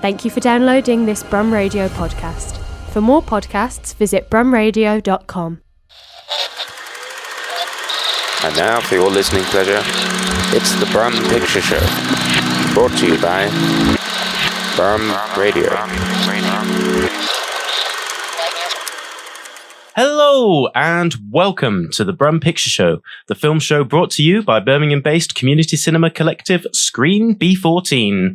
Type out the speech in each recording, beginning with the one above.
Thank you for downloading this Brum Radio podcast. For more podcasts, visit brumradio.com. And now, for your listening pleasure, it's the Brum Picture Show, brought to you by Brum Radio. Hello and welcome to the Brum Picture Show, the film show brought to you by Birmingham-based community cinema collective Screen B14.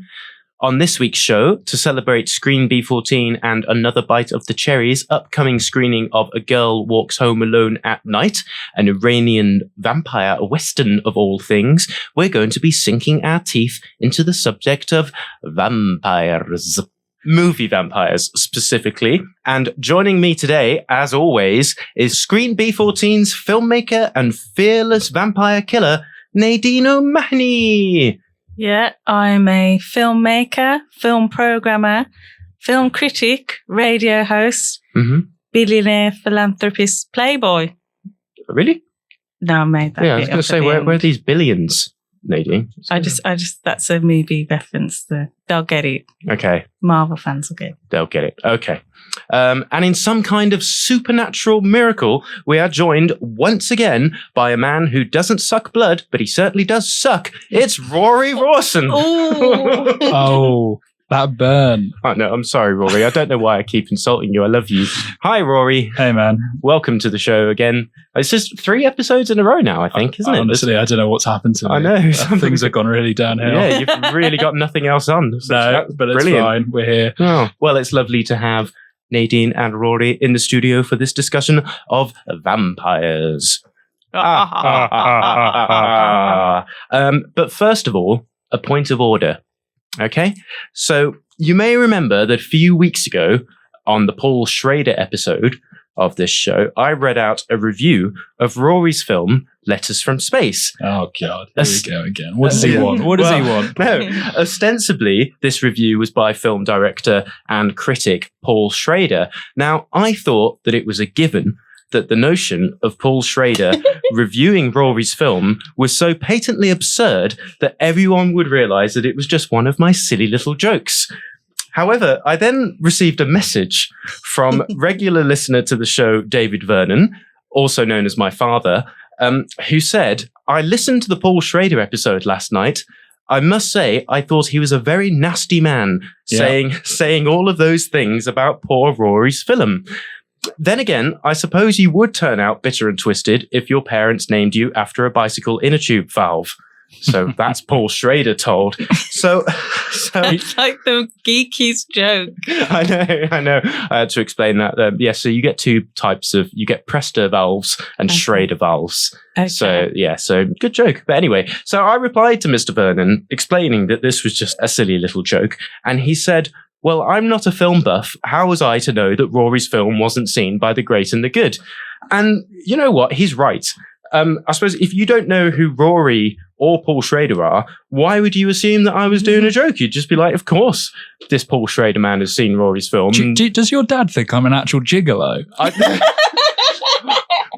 On this week's show, to celebrate Screen B14 and Another Bite of the Cherry's upcoming screening of A Girl Walks Home Alone at Night, an Iranian Vampire Western of all things, we're going to be sinking our teeth into the subject of vampires. Movie vampires, specifically. And joining me today, as always, is Screen B14's filmmaker and fearless vampire killer, Nadine O'Mahony. Yeah, I'm a filmmaker, film programmer, film critic, radio host, billionaire, philanthropist, playboy. Really? No, I made that. Yeah, I was going to say, where are these billions, Nadine? I just, that's a movie reference. They'll get it. Okay. Marvel fans will get it. They'll get it. Okay. And in some kind of supernatural miracle, we are joined once again by a man who doesn't suck blood, but he certainly does suck. It's Rory Rawson. Oh, that burn. Oh, no, I'm sorry, Rory. I don't know why I keep insulting you. I love you. Hi, Rory. Hey, man. Welcome to the show again. It's just 3 episodes in a row now, I think, isn't it? Honestly, I don't know what's happened to me. I know. Things have gone really downhill. Yeah, you've really got nothing else on. No, but it's fine. We're here. Oh, well, it's lovely to have Nadine and Rory in the studio for this discussion of vampires. But first of all, a point of order. Okay? So you may remember that a few weeks ago on the Paul Schrader episode of this show, I read out a review of Rory's film, Letters from Space. Oh, God. Here we go again. What does he want? What does he want? No, ostensibly, this review was by film director and critic Paul Schrader. Now, I thought that it was a given that the notion of Paul Schrader reviewing Rory's film was so patently absurd that everyone would realize that it was just one of my silly little jokes. However, I then received a message from regular listener to the show, David Vernon, also known as my father, who said, I listened to the Paul Schrader episode last night. I must say, I thought he was a very nasty man, saying all of those things about poor Rory's film. Then again, I suppose you would turn out bitter and twisted if your parents named you after a bicycle inner tube valve. So that's Paul Schrader told. So it's like the geekiest joke. I know. I had to explain that. So you get 2 types of, you get Presta valves and Schrader valves. Okay. So good joke. But anyway, so I replied to Mr. Vernon explaining that this was just a silly little joke. And he said, well, I'm not a film buff. How was I to know that Rory's film wasn't seen by the great and the good? And you know what? He's right. I suppose if you don't know who Rory or Paul Schrader are, why would you assume that I was doing a joke? You'd just be like, of course, this Paul Schrader man has seen Rory's film. Does your dad think I'm an actual gigolo?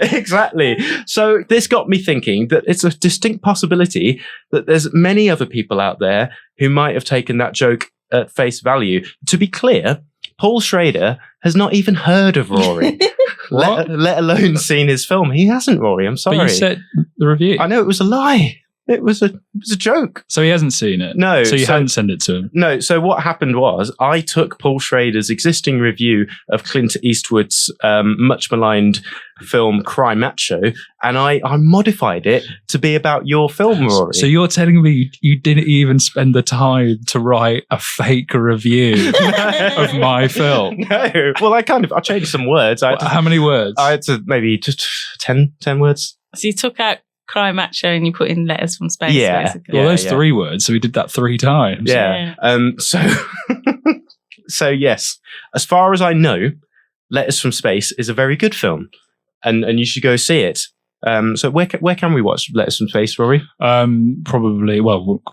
Exactly. So this got me thinking that it's a distinct possibility that there's many other people out there who might have taken that joke at face value. To be clear, Paul Schrader has not even heard of Rory, let alone seen his film. He hasn't, Rory. I'm sorry. But you said the review. I know, it was a lie. It was a joke. So he hasn't seen it? No. So you hadn't sent it to him? No. So what happened was I took Paul Schrader's existing review of Clint Eastwood's much maligned film Cry Macho, and I modified it to be about your film, Rory. So you're telling me you didn't even spend the time to write a fake review of my film? No. Well, I changed some words. How many words? I had to maybe just 10 words. So you took out Cry Macho and you put in Letters from Space. Yeah. Basically. Well, those 3 words, so we did that 3 times. Yeah. So yes, as far as I know, Letters from Space is a very good film, and you should go see it. So where can we watch Letters from Space, Rory? Probably,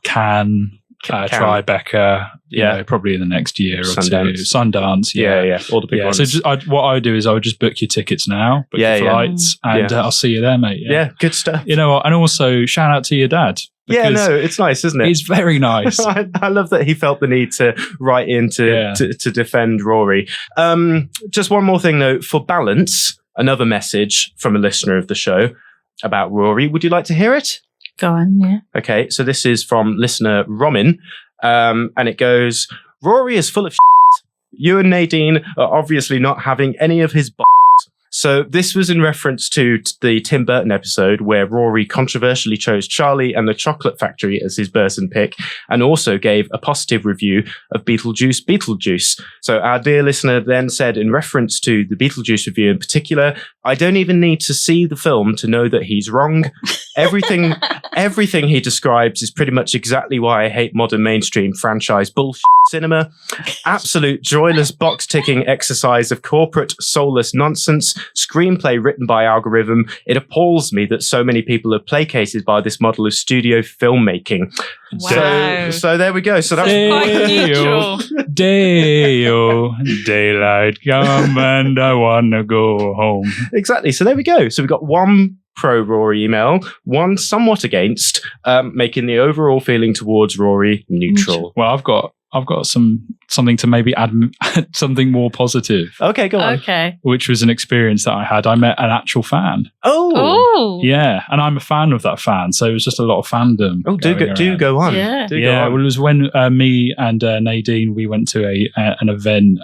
Cannes, Tribeca, probably in the next year or Sundance. two. Sundance, yeah. All the big ones. So what I would do is I would just book your tickets now, book your flights, and I'll see you there, mate. Yeah, good stuff. You know what? And also, shout out to your dad. Yeah, because no, it's nice, isn't it? it's very nice. I love that he felt the need to write in to defend Rory. Just one more thing, though. For balance, another message from a listener of the show about Rory. Would you like to hear it? Go on, yeah. Okay, so this is from listener Romin, and it goes, Rory is full of shit. You and Nadine are obviously not having any of his So this was in reference to the Tim Burton episode where Rory controversially chose Charlie and the Chocolate Factory as his Burton pick, and also gave a positive review of Beetlejuice. So our dear listener then said, in reference to the Beetlejuice review in particular, I don't even need to see the film to know that he's wrong. Everything he describes is pretty much exactly why I hate modern mainstream franchise bullshit cinema. Absolute joyless box-ticking exercise of corporate, soulless nonsense. Screenplay written by algorithm. It appalls me that so many people are placated by this model of studio filmmaking. Wow. So there we go. So that's Quite neutral. Day-o, daylight come and I wanna go home. exactly. So there we go. So we've got one pro Rory email, one somewhat against, making the overall feeling towards Rory neutral. Well, I've got something to maybe add something more positive, Okay, go on. Okay. which was an experience that I had. I met an actual fan. Oh. Yeah, and I'm a fan of that fan, so it was just a lot of fandom. Do go on. Yeah. Do go Yeah, on. well, it was when me and Nadine, we went to an event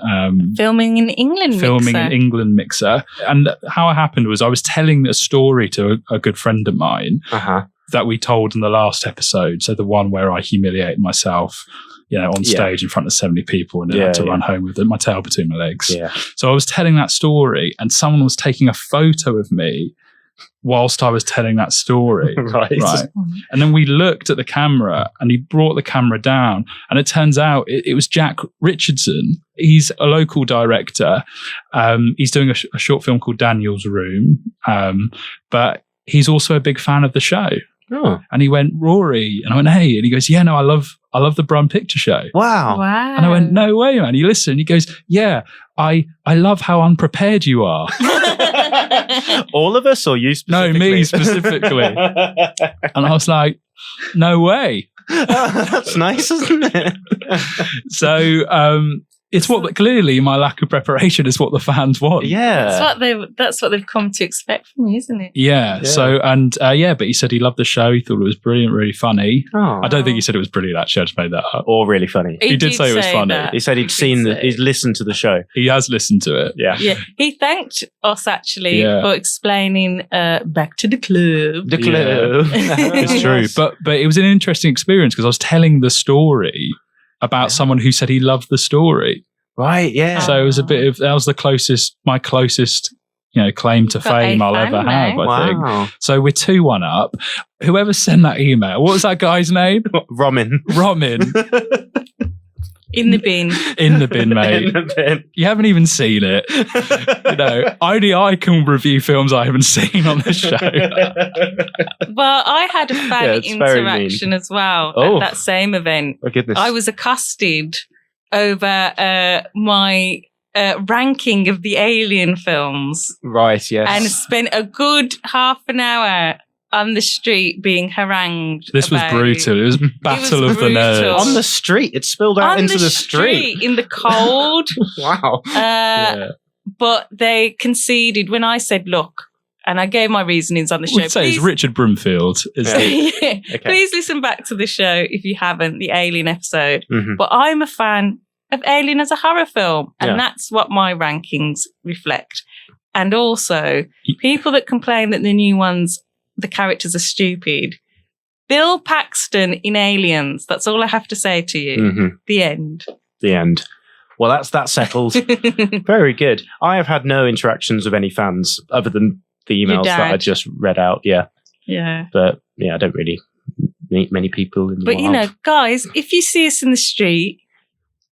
Filming in England filming mixer. an England mixer. And how it happened was I was telling a story to a good friend of mine Uh-huh. that we told in the last episode. So the one where I humiliated myself, on stage in front of 70 people and then had to run home with my tail between my legs. Yeah. So I was telling that story and someone was taking a photo of me whilst I was telling that story. Right. And then we looked at the camera and he brought the camera down and it turns out it was Jack Richardson. He's a local director. He's doing a short film called Daniel's Room. But he's also a big fan of the show. Oh. And he went, Rory. And I went, hey. And he goes, yeah, no, I love the Brum Picture Show. Wow. Wow. And I went, no way, man. You listen. He goes, yeah, I love how unprepared you are. All of us or you No, specifically? me specifically. And I was like, no way. That's nice, isn't it? So it's what clearly my lack of preparation is what the fans want. Yeah. That's what they've come to expect from me, isn't it? Yeah. Yeah. So, and but he said he loved the show. He thought it was brilliant, really funny. Oh. I don't think he said it was brilliant, actually. I just made that up. Or really funny. He did say it was funny. that. He said he'd he'd listened to the show. He has listened to it. Yeah. Yeah, he thanked us actually Yeah. for explaining back to the club. The clue. It's true. But it was an interesting experience because I was telling the story about someone who said he loved the story. Right, yeah. So it was that was my closest, claim to You've got fame a I'll fan ever now. have, I think. Wow. So we're 2-1 up. Whoever sent that email, what was that guy's name? Romin. Romin. In the bin. In the bin, mate. You haven't even seen it. Only I can review films I haven't seen on this show. Well, I had a fan it's very interaction as well Oh. at that same event. Oh, goodness. I was accosted over my ranking of the Alien films Right, yes. and spent a good half an hour on the street being harangued. This was about brutal. It was Battle of the brutal. Nerds. on the street. It spilled out on into the the street. in the cold. Wow. Yeah. But they conceded when I said, look, and I gave my reasonings on the show. We'd say it's Richard Broomfield. Yeah. Okay. Please listen back to the show if you haven't, the Alien episode. Mhm. But I'm a fan of Alien as a horror film, and Yeah. that's what my rankings reflect. And also, people that complain that the new ones, the characters are stupid. Bill Paxton in Aliens. That's all I have to say to you. Mhm. The end. The end. Well, that's settled. Very good. I have had no interactions with any fans other than the Your emails that I dad. just read out. Yeah. Yeah. But yeah, I don't really meet many people in the But wild. guys, if you see us in the street,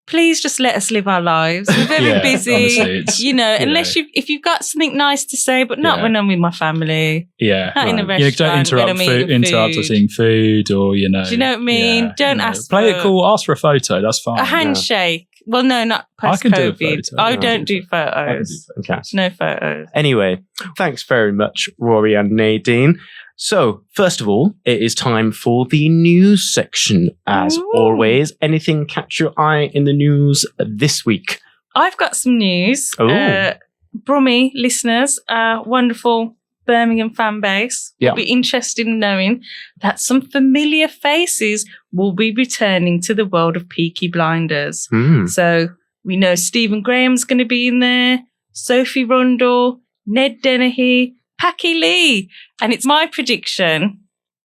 please just let us live our lives. We're very Yeah, busy. honestly, it's, Unless if you've got something nice to say, but not Yeah. when I'm with my family. Yeah. Not in a Right. Yeah, restaurant. don't when I'm eating interrupt us eating food or, Do you know what I mean? yeah, Don't ask Play for it cool, ask for a photo, that's fine. a handshake. Well, no, not I can do a post-COVID. photo. I No. don't do I can do photos. Okay. No photos. Anyway, thanks very much, Rory and Nadine. So, first of all, it is time for the news section. As always, anything catch your eye in the news this week? I've got some news. Oh. Brummy listeners, wonderful Birmingham fan base, will be interested in knowing that some familiar faces will be returning to the world of Peaky Blinders. So we know Stephen Graham's going to be in there, Sophie Rundle, Ned Dennehy, Packy Lee. And it's my prediction,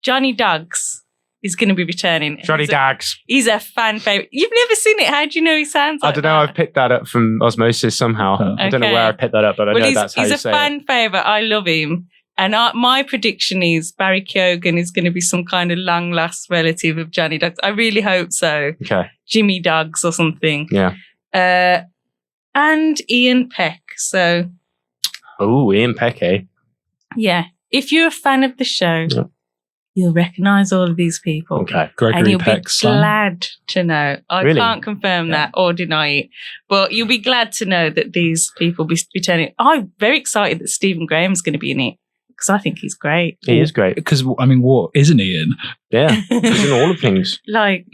Johnny Duggs is going to be returning. Johnny Daggs. He's a fan favourite. You've never seen it. How do you know he sounds like I don't know. I've picked that up from osmosis somehow. I don't know where I picked that up, but I know that's how you say it. He's a fan favourite. I love him. And my prediction is Barry Keoghan is going to be some kind of long-lost relative of Johnny Duggs. I really hope so. Okay. Jimmy Duggs or something. Yeah. And Ian Peck. So. Oh, Ian Peck, eh? Yeah. If you're a fan of the show, you'll recognise all of these people. Okay. Gregory and you'll Peck's be son. glad to know. I can't confirm that or deny it, but you'll be glad to know that these people will be returning. I'm very excited that Stephen Graham's going to be in it because I think he's great. He is great. Because, I mean, what isn't he in? Yeah. He's in all the things. Like,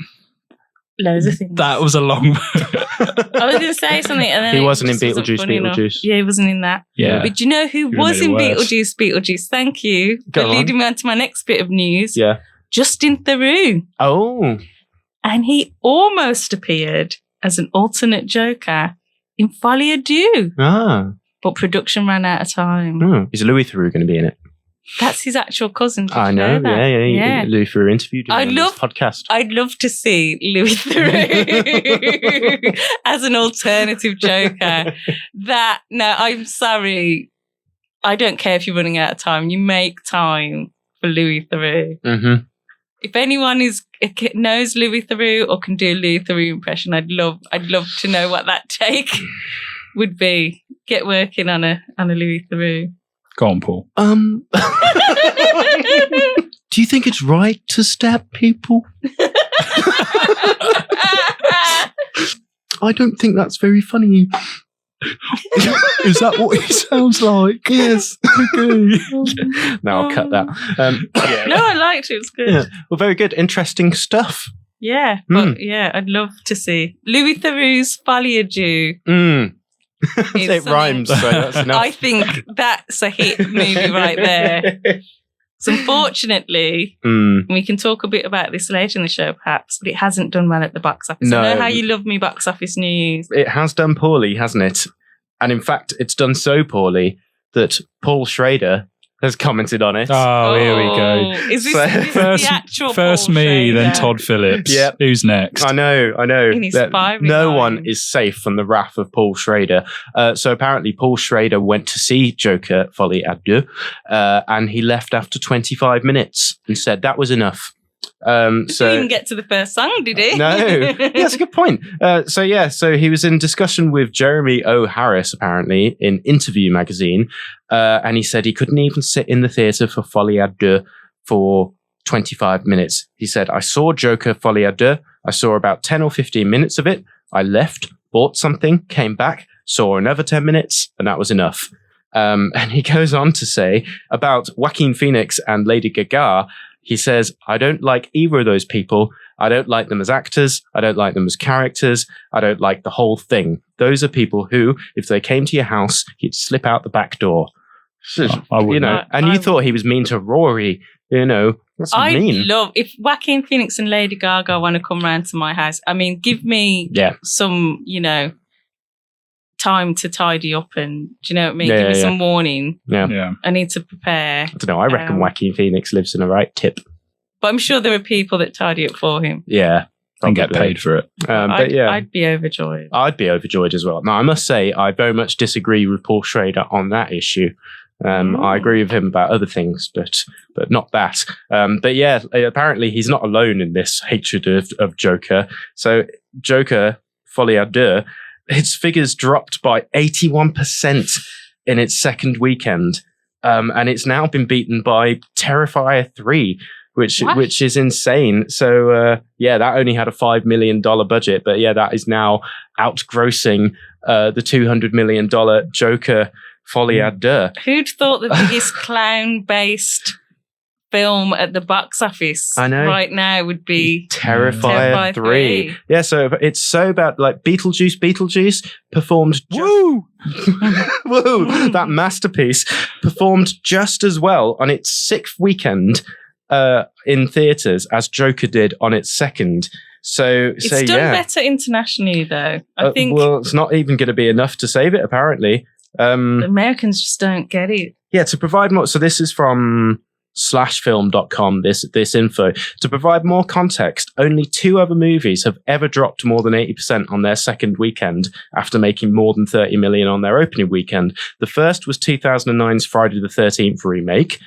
loads of things. That was a long... I was going to say something and then he it wasn't in just wasn't funny enough. Beetlejuice. Yeah, he wasn't in that. Yeah. But do you know who was in Beetlejuice? Thank you for leading me on to my next bit of news. Yeah. Justin Theroux. Oh. And he almost appeared as an alternate Joker in Folie à Deux. Ah. But production ran out of time. Is Louis Theroux going to be in it? That's his actual cousin. Did I you know. that? Yeah. Louis Theroux interviewed him on this podcast. I'd love to see Louis Theroux as an alternative Joker. I'm sorry. I don't care if you're running out of time. You make time for Louis Theroux. Mm-hmm. If anyone knows Louis Theroux or can do a Louis Theroux impression, I'd love to know what that take would be. Get working on a Louis Theroux. Go on, Paul. Do you think it's right to stab people? I don't think that's very funny. Is that what he sounds like? Yes. Okay. No, I'll cut that. No, I liked it. It was good. Yeah. Well, very good. Interesting stuff. Yeah, but I'd love to see Louis Theroux's Folie à Deux. It rhymes, so that's enough. I think that's a hit movie right there. So unfortunately, we can talk a bit about this later in the show perhaps, but it hasn't done well at the box office. No. I know how you love me box office news. It has done poorly, hasn't it? And in fact, it's done so poorly that Paul Schrader has commented on it. Oh, here we go. Is this First, the actual first Paul me, Schrader? then Todd Phillips. Yep. Who's next? I know. In his fiery no mind. one is safe from the wrath of Paul Schrader. So apparently Paul Schrader went to see Joker Folie à Deux, and he left after 25 minutes and said that was enough. Didn't even get to the first song, did he? No, that's a good point. So he was in discussion with Jeremy O. Harris, apparently, in Interview magazine, and he said he couldn't even sit in the theatre for Folie à Deux for 25 minutes. He said, I saw Joker Folie à Deux. I saw about 10 or 15 minutes of it. I left, bought something, came back, saw another 10 minutes, and that was enough. And he goes on to say about Joaquin Phoenix and Lady Gaga, he says, I don't like either of those people. I don't like them as actors. I don't like them as characters. I don't like the whole thing. Those are people who, if they came to your house, you'd slip out the back door. I wouldn't. And you thought he was mean to Rory. That's mean. Love if Joaquin Phoenix and Lady Gaga want to come round to my house. I mean, give me some, time to tidy up and do you know what I mean? Give me some warning. Yeah. I need to prepare. I don't know. I reckon Joaquin Phoenix lives in a right tip. But I'm sure there are people that tidy up for him. Yeah. And get paid for it. I'd be overjoyed. I'd be overjoyed as well. Now, I must say, I very much disagree with Paul Schrader on that issue. I agree with him about other things, but not that. Apparently he's not alone in this hatred of Joker. So Joker, Folie à Deux, its figures dropped by 81% in its second weekend. And it's now been beaten by Terrifier 3, which is insane. So, that only had a $5 million budget, but that is now outgrossing the $200 million Joker Folie à Deux. Who'd thought the biggest clown-based film at the box office I know. right now would be Terrifier 3. Yeah, so it's so bad. Like Beetlejuice performed. Woo! Woo! That masterpiece performed just as well on its 6th weekend in theatres as Joker did on its 2nd. It's done better internationally, though. I think. Well, it's not even going to be enough to save it, apparently. The Americans just don't get it. Yeah, to provide more. So this is from /film.com, this info. To provide more context, only 2 other movies have ever dropped more than 80% on their 2nd weekend after making more than 30 million on their opening weekend. The first was 2009's Friday the 13th remake.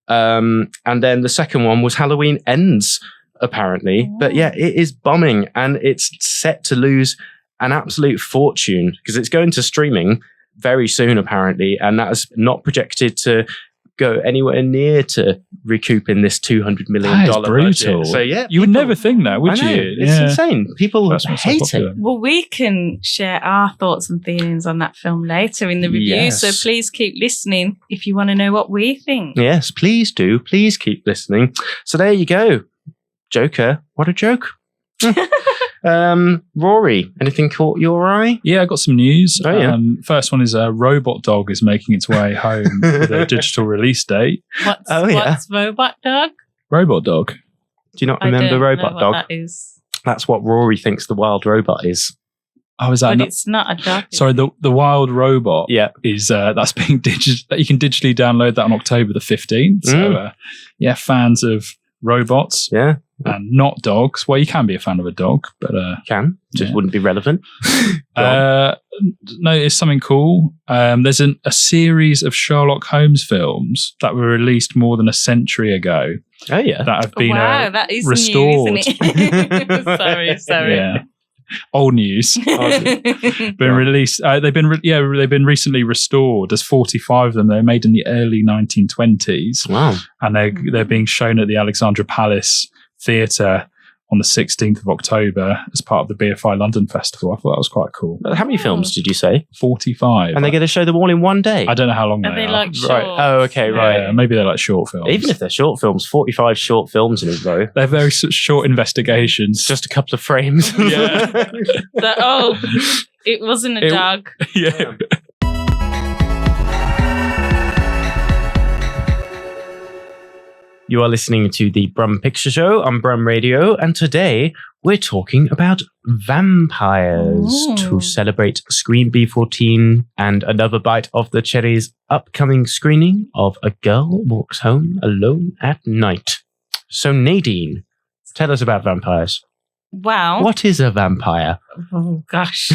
And then the second one was Halloween Ends, apparently. Oh. But yeah, it is bombing, and it's set to lose an absolute fortune because it's going to streaming very soon, apparently, and that's not projected to go anywhere near to recouping this $200 million That is brutal. budget. So yeah, You would never think that, would I know, you? it's insane. People That's what's so hate popular. it. Well, we can share our thoughts and feelings on that film later in the review. Yes. So please keep listening if you want to know what we think. Yes, please do. Please keep listening. So there you go. Joker, what a joke. Rory, anything caught your eye? Yeah, I got some news. Oh, yeah. First one is Robot Dog is making its way home with a digital release date. What's Robot Dog? Robot Dog. Do you not I remember don't Robot know what Dog? that is. That's what Rory thinks the wild robot is. Oh, is that But not? it's not a dog. Sorry, the Wild Robot Yeah. is that's being that you can digitally download that on October the 15th. So yeah, fans of robots Yeah, and not dogs. Well, you can be a fan of a dog, but can. Just Yeah. wouldn't be relevant. Go on. no, it's something cool. There's a series of Sherlock Holmes films that were released more than a century ago Oh, yeah. that have been Wow, that is restored. new, isn't it? Sorry. Yeah. Old news. Been released. They've been recently restored. There's 45 of them. They were made in the early 1920s, Wow. and they're being shown at the Alexandra Palace Theatre on the 16th of October as part of the BFI London Festival. I thought that was quite cool. How many films did you say? 45. And they're going to show them all in one day? I don't know how long Are they are. like Right. short? Oh, okay, right. Yeah, maybe they're like short films. Even if they're short films, 45 short films in a row. they're very short investigations. Just a couple of frames. Yeah. It wasn't a dog. yeah. You are listening to the Brum Picture Show on Brum Radio, and today we're talking about vampires Ooh. to celebrate Screen B14 and Another Bite of the Cherry's upcoming screening of A Girl Walks Home Alone at Night. So Nadine, tell us about vampires. Wow. What is a vampire? Oh, gosh.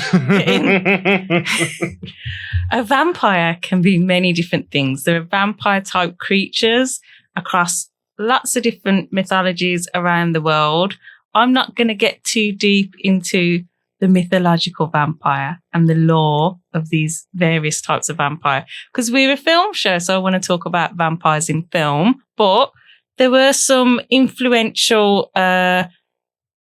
A vampire can be many different things. There are vampire type creatures across lots of different mythologies around the world. I'm not going to get too deep into the mythological vampire and the lore of these various types of vampire because we're a film show, so I want to talk about vampires in film. But there were some influential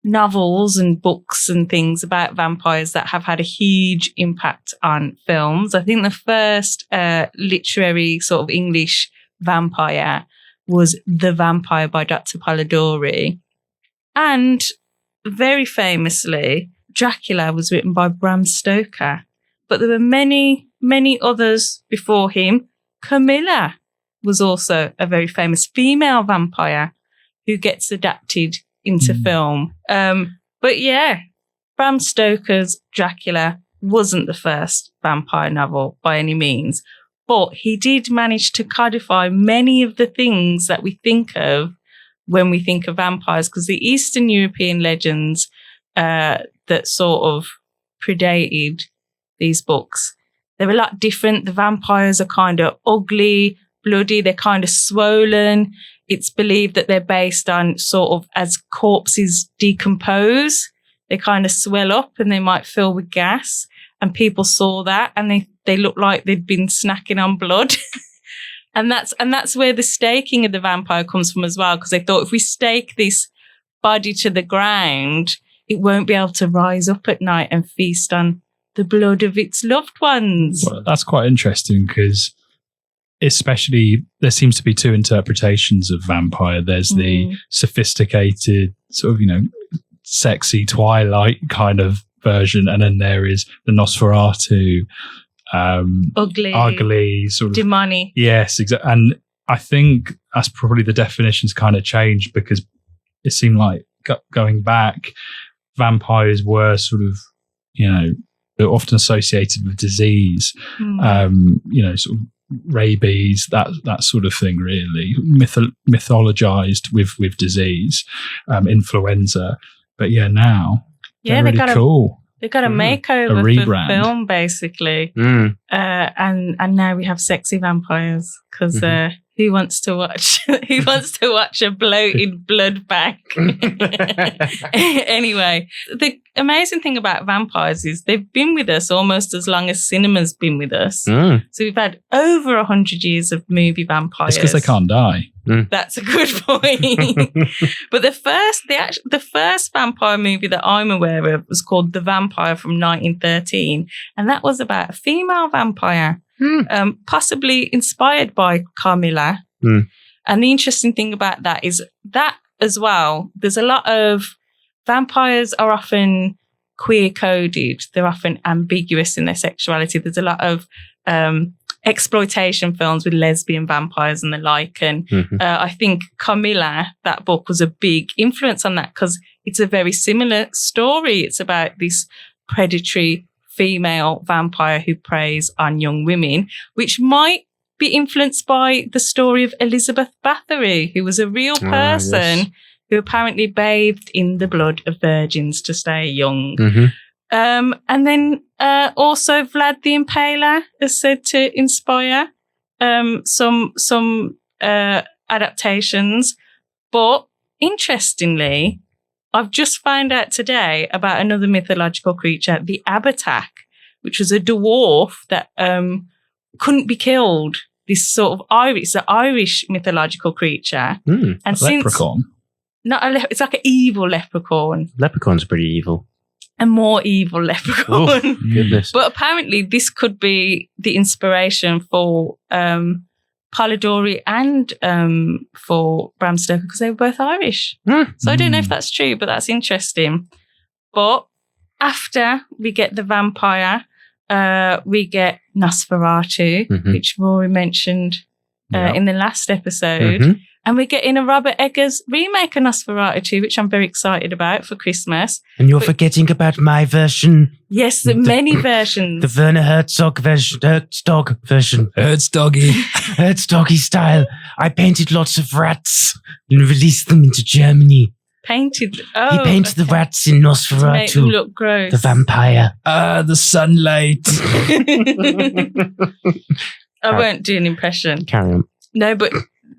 novels and books and things about vampires that have had a huge impact on films. I think the first literary sort of English vampire was The Vampire by Dr. Polidori. And very famously, Dracula was written by Bram Stoker. But there were many, many others before him. Camilla was also a very famous female vampire who gets adapted into film. But yeah, Bram Stoker's Dracula wasn't the first vampire novel by any means. But he did manage to codify many of the things that we think of when we think of vampires, because the Eastern European legends that sort of predated these books, they're a lot different. The vampires are kind of ugly, bloody, they're kind of swollen. It's believed that they're based on sort of as corpses decompose, they kind of swell up and they might fill with gas. And people saw that and they looked like they'd been snacking on blood. and that's where the staking of the vampire comes from as well, because they thought if we stake this body to the ground, it won't be able to rise up at night and feast on the blood of its loved ones. Well, that's quite interesting because especially there seems to be two interpretations of vampire. There's the sophisticated sort of, sexy Twilight kind of version, and then there is the Nosferatu, ugly sort of demonic. Yes, exactly. And I think that's probably the definitions kind of changed, because it seemed like going back, vampires were sort of, they're often associated with disease, sort of rabies, that sort of thing, really mythologized with disease, influenza. But now they're really cool. They got a makeover for film, basically, and now we have sexy vampires, because who wants to watch a bloated blood bag? Anyway, the amazing thing about vampires is they've been with us almost as long as cinema's been with us. So we've had over 100 years of movie vampires. It's because they can't die. That's a good point. But the first vampire movie that I'm aware of was called The Vampire from 1913, and that was about a female vampire, possibly inspired by Carmilla. And the interesting thing about that is that as well, there's a lot of vampires are often queer coded. They're often ambiguous in their sexuality. There's a lot of exploitation films with lesbian vampires and the like. And I think Carmilla, that book, was a big influence on that, because it's a very similar story. It's about this predatory female vampire who preys on young women, which might be influenced by the story of Elizabeth Bathory, who was a real person who apparently bathed in the blood of virgins to stay young. And then also Vlad the Impaler is said to inspire some adaptations. But interestingly, I've just found out today about another mythological creature, the Abatak, which was a dwarf that couldn't be killed. This sort of Irish mythological creature. And a leprechaun. It's like an evil leprechaun. Leprechaun's pretty evil. A more evil leprechaun. Oh, goodness. But apparently this could be the inspiration for Polidori and for Bram Stoker, because they were both Irish. So I don't know if that's true, but that's interesting. But after we get the vampire, we get Nosferatu, which Rory mentioned in the last episode. And we're getting a Robert Eggers remake of Nosferatu, which I'm very excited about for Christmas. And you're forgetting about my version. Yes, many versions. The Werner Herzog version. Herzdoggy style. I painted lots of rats and released them into Germany. Painted? He painted the rats in Nosferatu. To make them look gross. The vampire. The sunlight. I won't do an impression. Carry on. No, but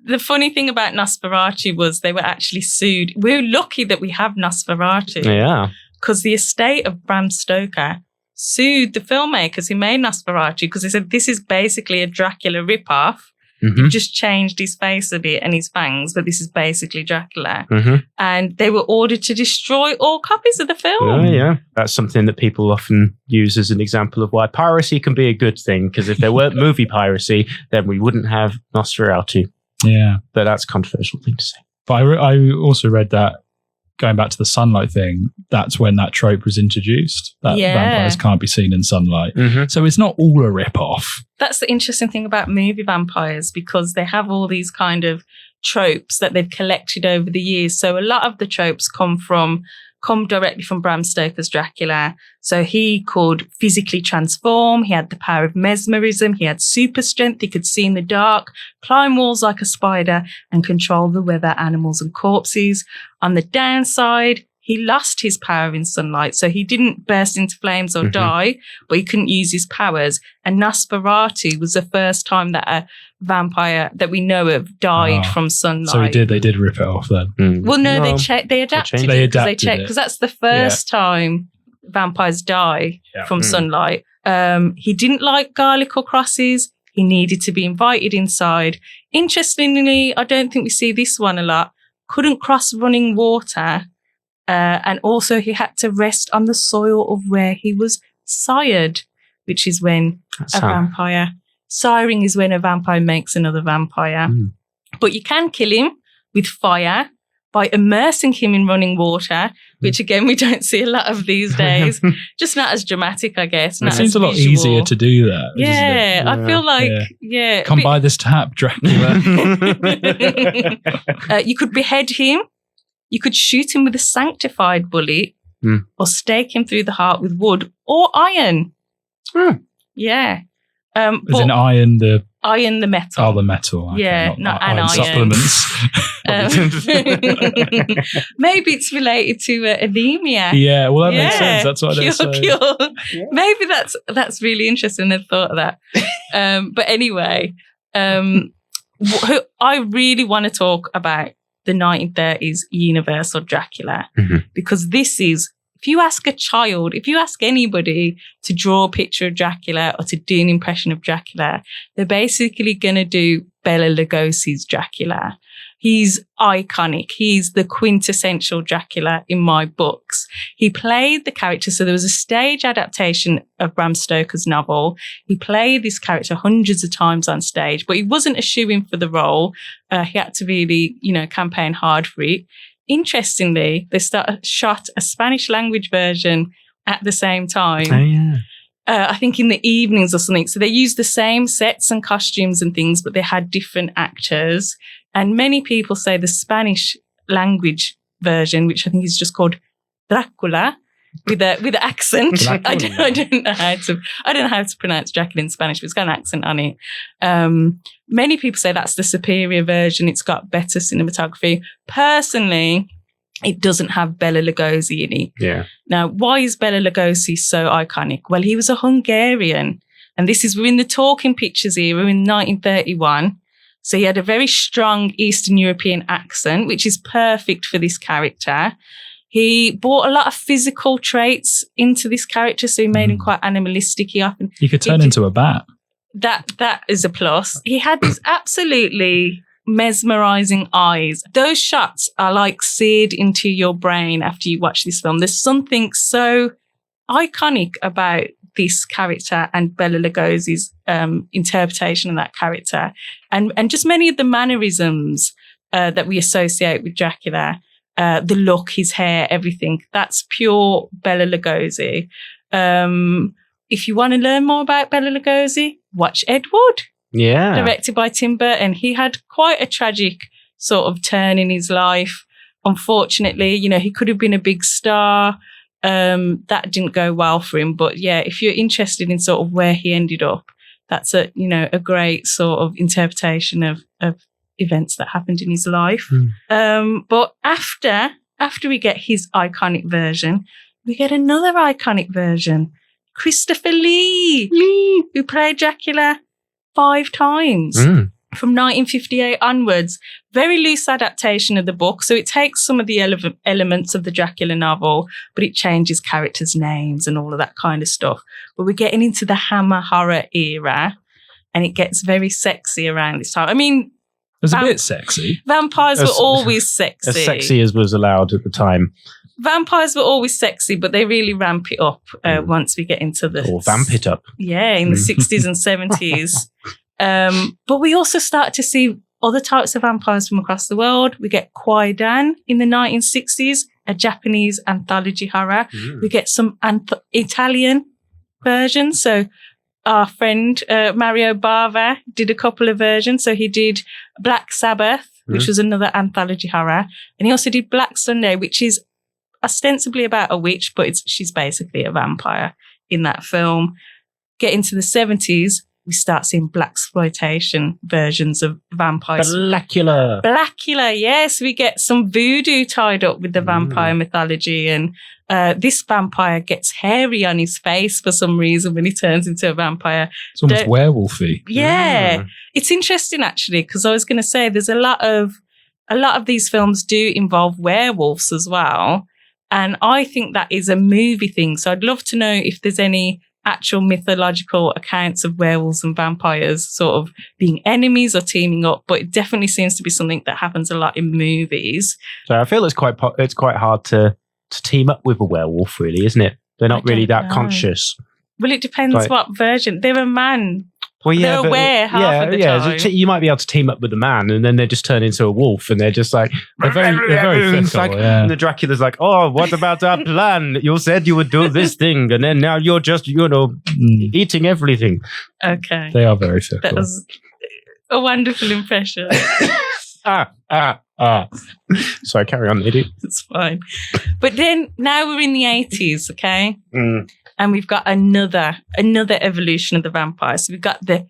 the funny thing about Nosferatu was they were actually sued. We're lucky that we have Nosferatu. Yeah. Because the estate of Bram Stoker sued the filmmakers who made Nosferatu, because they said this is basically a Dracula ripoff. You've just changed his face a bit and his fangs, but this is basically Dracula. And they were ordered to destroy all copies of the film. Oh, yeah. That's something that people often use as an example of why piracy can be a good thing, because if there weren't movie piracy, then we wouldn't have Nosferatu. Yeah. But that's a controversial thing to say. But I also read that, going back to the sunlight thing, that's when that trope was introduced, that vampires can't be seen in sunlight. So it's not all a rip-off. That's the interesting thing about movie vampires, because they have all these kind of tropes that they've collected over the years. So a lot of the tropes come directly from Bram Stoker's Dracula. So he could physically transform. He had the power of mesmerism. He had super strength. He could see in the dark, climb walls like a spider, and control the weather, animals and corpses. On the downside, he lost his power in sunlight. So he didn't burst into flames or die, but he couldn't use his powers. And Nosferatu was the first time that a vampire that we know of died from sunlight. So they did rip it off then. Well, no, they adapted it, because that's the first time vampires die from sunlight. He didn't like garlic or crosses. He needed to be invited inside. Interestingly, I don't think we see this one a lot. Couldn't cross running water. And also he had to rest on the soil of where he was sired, which is when vampire Siring is when a vampire makes another vampire. But you can kill him with fire by immersing him in running water, which again, we don't see a lot of these days. Just not as dramatic, I guess. It seems a lot easier to do that. Yeah, I feel like, Come by this tap, Dracula. You could behead him. You could shoot him with a sanctified bullet or stake him through the heart with wood or iron. Yeah. As in iron, the metal. Oh, the metal. Okay, not an iron. Supplements. Maybe it's related to anemia. Yeah, well, that makes sense. That's what I say. Cure. Maybe that's really interesting. I thought of that. But anyway, I really want to talk about the 1930s Universal Dracula because this is. If you ask a child, if you ask anybody to draw a picture of Dracula or to do an impression of Dracula, they're basically going to do Bela Lugosi's Dracula. He's iconic. He's the quintessential Dracula in my books. He played the character. So there was a stage adaptation of Bram Stoker's novel. He played this character hundreds of times on stage, but he wasn't a shoo-in for the role. He had to really, campaign hard for it. Interestingly, they shot a Spanish language version at the same time. Oh, yeah. I think in the evenings or something. So they used the same sets and costumes and things, but they had different actors. And many people say the Spanish language version, which I think is just called Dracula, with an accent. I don't know how to pronounce Dracula in Spanish, but it's got an accent on it. Many people say that's the superior version. It's got better cinematography. Personally, it doesn't have Bela Lugosi in it. Yeah. Now, why is Bela Lugosi so iconic? Well, he was a Hungarian, and we're in the Talking Pictures era in 1931. So he had a very strong Eastern European accent, which is perfect for this character. He brought a lot of physical traits into this character, so he made him quite animalistic. He could turn into a bat. That is a plus. He had these absolutely mesmerizing eyes. Those shots are like seared into your brain after you watch this film. There's something so iconic about this character and Bela Lugosi's interpretation of that character, and just many of the mannerisms that we associate with Dracula. The look, his hair, everything. That's pure Bela Lugosi. If you want to learn more about Bela Lugosi, watch Ed Wood. Yeah. Directed by Tim Burton. He had quite a tragic sort of turn in his life. Unfortunately, he could have been a big star. That didn't go well for him. But yeah, if you're interested in sort of where he ended up, that's a great sort of interpretation of events that happened in his life. But after we get his iconic version, we get another iconic version. Christopher Lee, who played Dracula 5 times from 1958 onwards. Very loose adaptation of the book. So it takes some of the elements of the Dracula novel, but it changes characters' names and all of that kind of stuff. But we're getting into the Hammer horror era, and it gets very sexy around this time. I mean, it was a bit sexy. Vampires were always sexy. As sexy as was allowed at the time. Vampires were always sexy, but they really ramp it up once we get into the... Or vamp it up. Yeah, in the 60s and 70s. But we also start to see other types of vampires from across the world. We get Kwaidan in the 1960s, a Japanese anthology horror. We get some Italian versions. So our friend Mario Bava did a couple of versions. So he did Black Sabbath, which was another anthology horror. And he also did Black Sunday, which is ostensibly about a witch, but she's basically a vampire in that film. Get into the 70s, we start seeing blaxploitation versions of vampires. Blackula, yes. We get some voodoo tied up with the vampire mythology, and this vampire gets hairy on his face for some reason when he turns into a vampire. It's almost werewolfy. Yeah. It's interesting actually, because I was going to say there's a lot of these films do involve werewolves as well. And I think that is a movie thing. So I'd love to know if there's any actual mythological accounts of werewolves and vampires sort of being enemies or teaming up. But it definitely seems to be something that happens a lot in movies. So I feel it's quite hard to team up with a werewolf, really, isn't it? They're not really that conscious. Well, it depends what version. They're a man. Well, yeah, They're but- aware half of the time. so you might be able to team up with a man, and then they just turn into a wolf, and they're just like They're very It's fickle, like- yeah. And the Dracula's like, "Oh, what about our plan? You said you would do this thing, and then now you're just eating everything." Okay. They are very fickle. That was a wonderful impression. Sorry, carry on, idiot. It's fine. But then now we're in the 80s, okay? Mm. And we've got another evolution of the vampire. So we've got the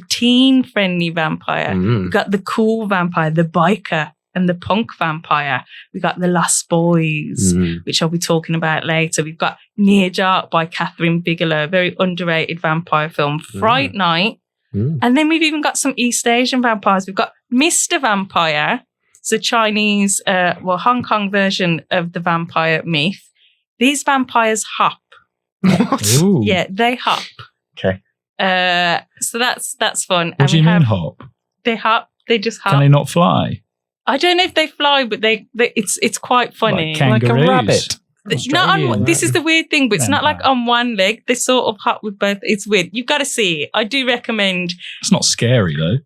teen-friendly vampire. Mm. We've got the cool vampire, the biker and the punk vampire. We've got the Lost Boys, which I'll be talking about later. We've got Near Dark by Catherine Bigelow, a very underrated vampire film. Fright Night. And then we've even got some East Asian vampires. We've got Mr. Vampire. It's a Chinese, Hong Kong version of the vampire myth. These vampires hop. What? Ooh. Yeah, they hop. Okay. So that's fun. What do you mean hop? They hop. They just hop. Can they not fly? I don't know if they fly, but it's quite funny. Like kangaroos. rabbit. Not on, Australian this is the weird thing, but it's not like vampire. on one leg. They sort of hop with both. It's weird. You've got to see it. I do recommend. It's not scary though.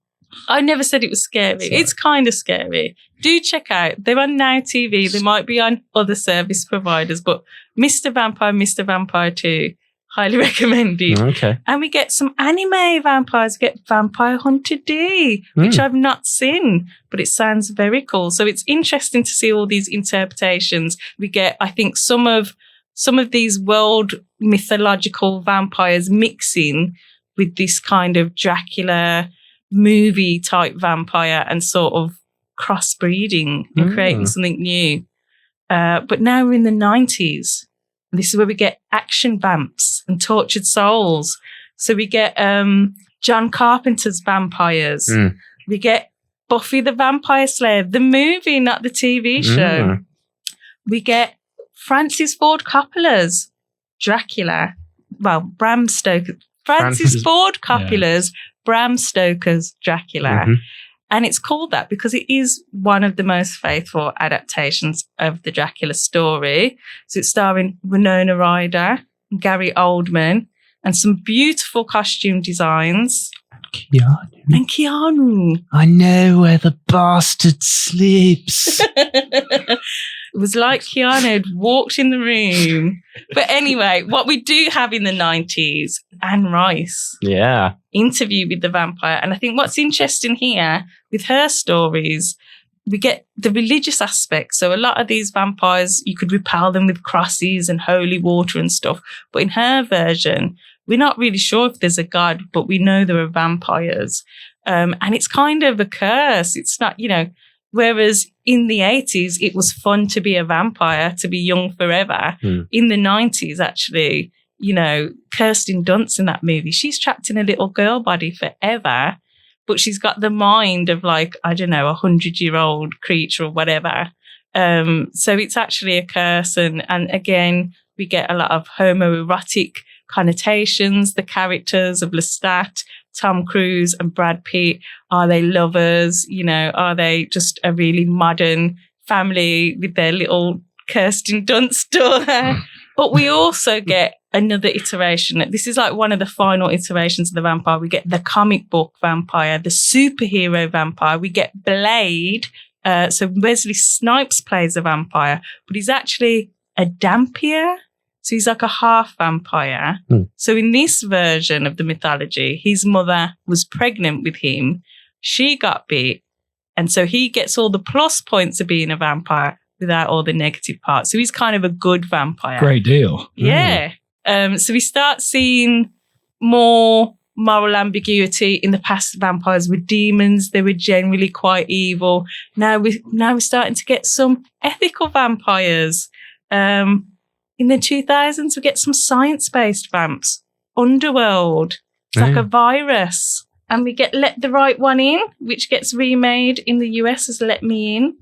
I never said it was scary. Sorry. It's kind of scary. Do check out. They're on Now TV. They might be on other service providers, but Mr. Vampire 2, highly recommended. Okay. And we get some anime vampires. We get Vampire Hunter D, which I've not seen, but it sounds very cool. So it's interesting to see all these interpretations. We get, I think, some of these world mythological vampires mixing with this kind of Dracula movie type vampire and sort of crossbreeding and creating something new. But now we're in the 90s. This is where we get action vamps and tortured souls. So we get John Carpenter's vampires. We get Buffy the Vampire Slayer, the movie, not the TV show. We get Francis Ford Coppola's Dracula. Well, Bram Stoker. Francis Ford Coppola's Bram Stoker's Dracula. And it's called that because it is one of the most faithful adaptations of the Dracula story. So it's starring Winona Ryder, Gary Oldman, and some beautiful costume designs. And Keanu. I know where the bastard sleeps. It was like Keanu had walked in the room. But anyway, what we do have in the 90s, Anne Rice. Yeah. Interview with the Vampire. And I think what's interesting here with her stories, we get the religious aspect. So a lot of these vampires, you could repel them with crosses and holy water and stuff. But in her version, we're not really sure if there's a god, but we know there are vampires. And it's kind of a curse. It's not, whereas in the 80s, it was fun to be a vampire, to be young forever. In the 90s, actually, Kirsten Dunst in that movie, she's trapped in a little girl body forever, but she's got the mind of like, I don't know, 100-year-old creature or whatever. So it's actually a curse. And again, we get a lot of homoerotic connotations. The characters of Lestat, Tom Cruise and Brad Pitt, are they lovers? Are they just a really modern family with their little Kirsten Dunst daughter? But we also get another iteration. This is like one of the final iterations of the vampire. We get the comic book vampire, the superhero vampire. We get Blade. So Wesley Snipes plays a vampire, but he's actually a Dampier. So he's like a half vampire. So in this version of the mythology, his mother was pregnant with him. She got bit. And so he gets all the plus points of being a vampire without all the negative parts. So he's kind of a good vampire. Great deal. Yeah. So we start seeing more moral ambiguity. In the past, vampires were demons. They were generally quite evil. Now we're starting to get some ethical vampires. In the 2000s, we get some science-based vamps. Underworld. It's like a virus. And we get Let the Right One In, which gets remade in the US as Let Me In.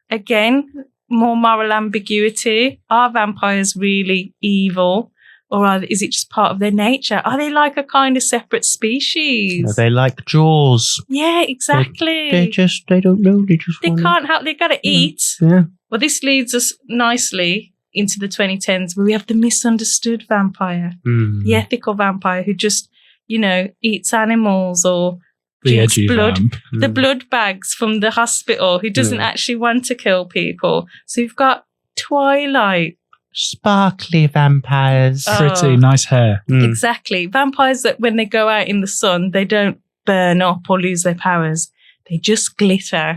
Again, more moral ambiguity. Are vampires really evil? Or is it just part of their nature? Are they like a kind of separate species? Are they like Jaws? Yeah, exactly. They don't know. They can't help. They got to eat. Yeah. Well, this leads us nicely into the 2010s where we have the misunderstood vampire, the ethical vampire who just, eats animals or The drinks edgy blood. vamp. The blood bags from the hospital who doesn't actually want to kill people. So you've got Twilight. Sparkly vampires. Pretty, nice hair. Exactly. Vampires that when they go out in the sun, they don't burn up or lose their powers. They just glitter.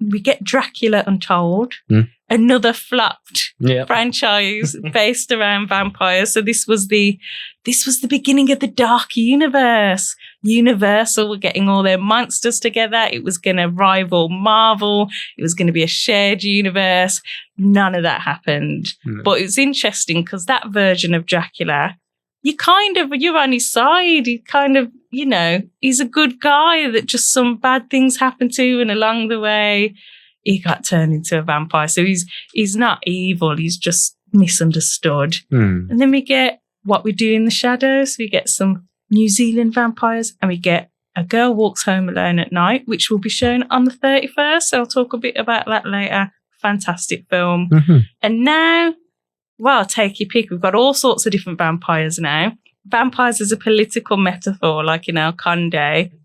We get Dracula Untold, another flopped franchise based around vampires. So this was the beginning of the dark universe. Universal were getting all their monsters together. It was going to rival Marvel. It was going to be a shared universe. None of that happened. But it's interesting because that version of Dracula, you're on his side. He kind of, he's a good guy that just some bad things happen to, and along the way, he got turned into a vampire. So he's not evil. He's just misunderstood. And then we get What We Do in the Shadows. We get some New Zealand vampires, and we get A Girl Walks Home Alone at Night, which will be shown on the 31st. So I'll talk a bit about that later. Fantastic film. And now, well, take your pick. We've got all sorts of different vampires now. Vampires as a political metaphor, like in El Conde.